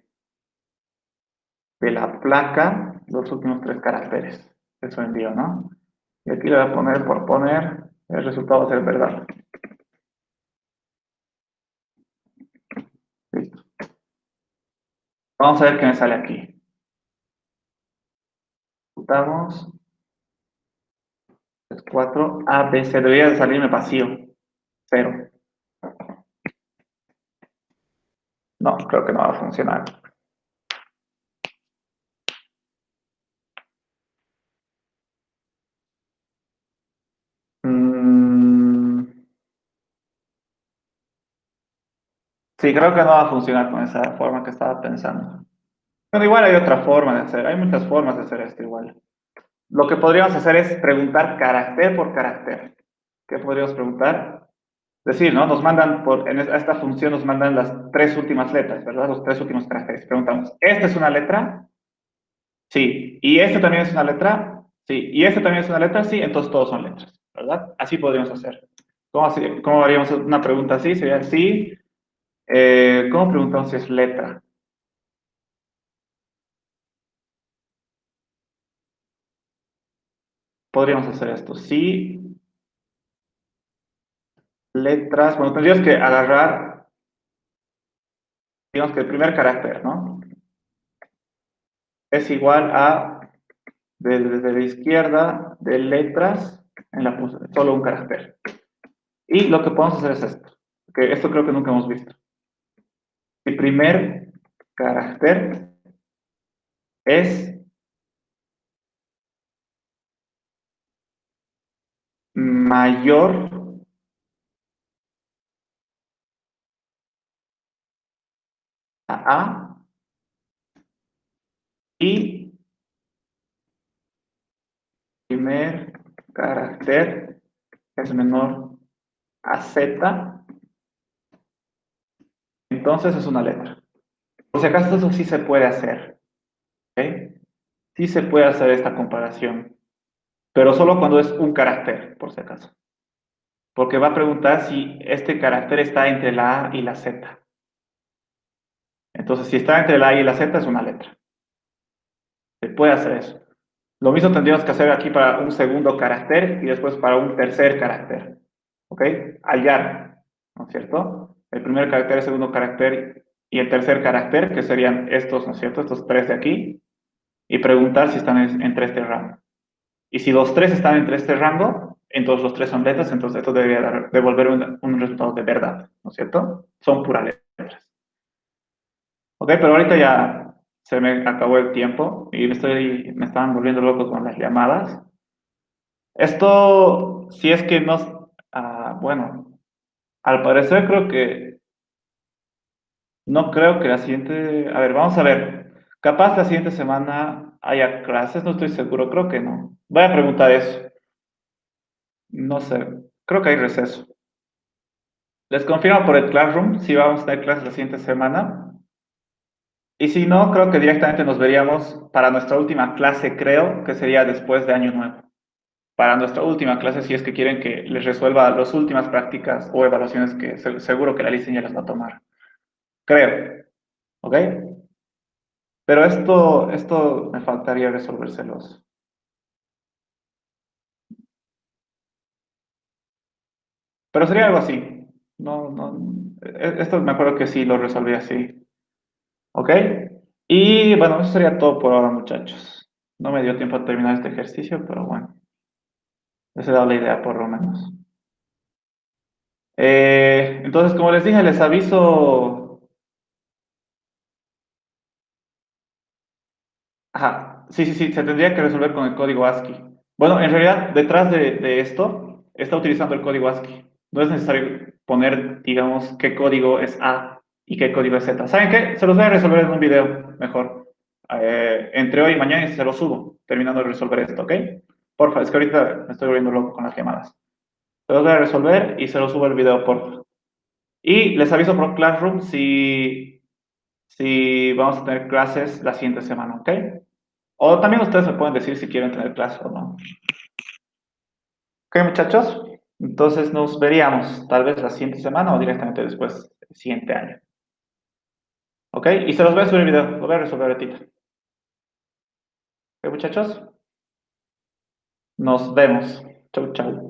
de la placa, los últimos tres caracteres. Eso envío, ¿no? Y aquí le voy a poner por poner, el resultado va a ser verdad. Listo. Vamos a ver qué me sale aquí. Ejecutamos. Es 4, A, B, C. Debería de salirme vacío. 0. No, creo que no va a funcionar. Sí, creo que no va a funcionar con esa forma que estaba pensando. Pero igual hay otra forma de hacer. Hay muchas formas de hacer esto igual. Lo que podríamos hacer es preguntar carácter por carácter. ¿Qué podríamos preguntar? Decir, ¿no? Nos mandan, a esta función nos mandan las tres últimas letras, ¿verdad? Los tres últimos caracteres. Preguntamos, ¿esta es una letra? Sí. ¿Y este también es una letra? Sí. ¿Y este también es una letra? Sí. Entonces todos son letras, ¿verdad? Así podríamos hacer. ¿Cómo haríamos una pregunta así? Sería sí. ¿Cómo preguntamos si es letra? Podríamos hacer esto. Sí, letras. Bueno, tendrías que agarrar, digamos que el primer carácter, ¿no? Es igual a, desde la izquierda, de letras, solo un carácter. Y lo que podemos hacer es esto, que esto creo que nunca hemos visto. El primer carácter es mayor a A y primer carácter es menor a Z, entonces es una letra. Por si acaso eso sí se puede hacer, ¿ok? Sí se puede hacer esta comparación, pero solo cuando es un carácter, por si acaso. Porque va a preguntar si este carácter está entre la A y la Z. Entonces, si está entre la A y la Z, es una letra. Se puede hacer eso. Lo mismo tendríamos que hacer aquí para un segundo carácter y después para un tercer carácter. ¿Ok? Hallar, ¿no es cierto? El primer carácter, el segundo carácter y el tercer carácter, que serían estos, ¿no es cierto? Estos tres de aquí. Y preguntar si están entre este rango. Y si los tres están entre este rango, entonces los tres son letras, entonces esto debería devolver un resultado de verdad, ¿no es cierto? Son puras letras. Ok, pero ahorita ya se me acabó el tiempo y me estaban volviendo loco con las llamadas. Esto, si es que no, bueno, al parecer no creo que la siguiente, a ver, vamos a ver, capaz la siguiente semana haya clases, no estoy seguro, creo que no. Voy a preguntar eso, no sé, creo que hay receso. Les confirmo por el Classroom si vamos a tener clases la siguiente semana. Y si no, creo que directamente nos veríamos para nuestra última clase, creo que sería después de Año Nuevo. Para nuestra última clase, si es que quieren que les resuelva las últimas prácticas o evaluaciones que seguro que la lista ya las va a tomar. Creo, ¿ok? Pero esto me faltaría resolvérselos. Pero sería algo así. No, no, esto me acuerdo que sí lo resolví así. ¿Ok? Y bueno, eso sería todo por ahora, muchachos. No me dio tiempo a terminar este ejercicio, pero bueno, les he dado la idea por lo menos. Entonces, como les dije, les aviso. Ajá, sí, sí, sí, se tendría que resolver con el código ASCII. Bueno, en realidad, detrás de esto, está utilizando el código ASCII. No es necesario poner, digamos, qué código es A y qué código es Z. ¿Saben qué? Se los voy a resolver en un video mejor. Entre hoy y mañana y se los subo, terminando de resolver esto, ¿ok? Porfa, es que ahorita me estoy volviendo loco con las llamadas. Se los voy a resolver y se los subo el video, porfa. Y les aviso por Classroom si vamos a tener clases la siguiente semana, ¿ok? O también ustedes me pueden decir si quieren tener clases o no. ¿Ok, muchachos? Entonces nos veríamos tal vez la siguiente semana o directamente después, el siguiente año. ¿Ok? Y se los voy a subir el video, lo voy a resolver ahorita. ¿Ok, muchachos? Nos vemos. Chau, chau.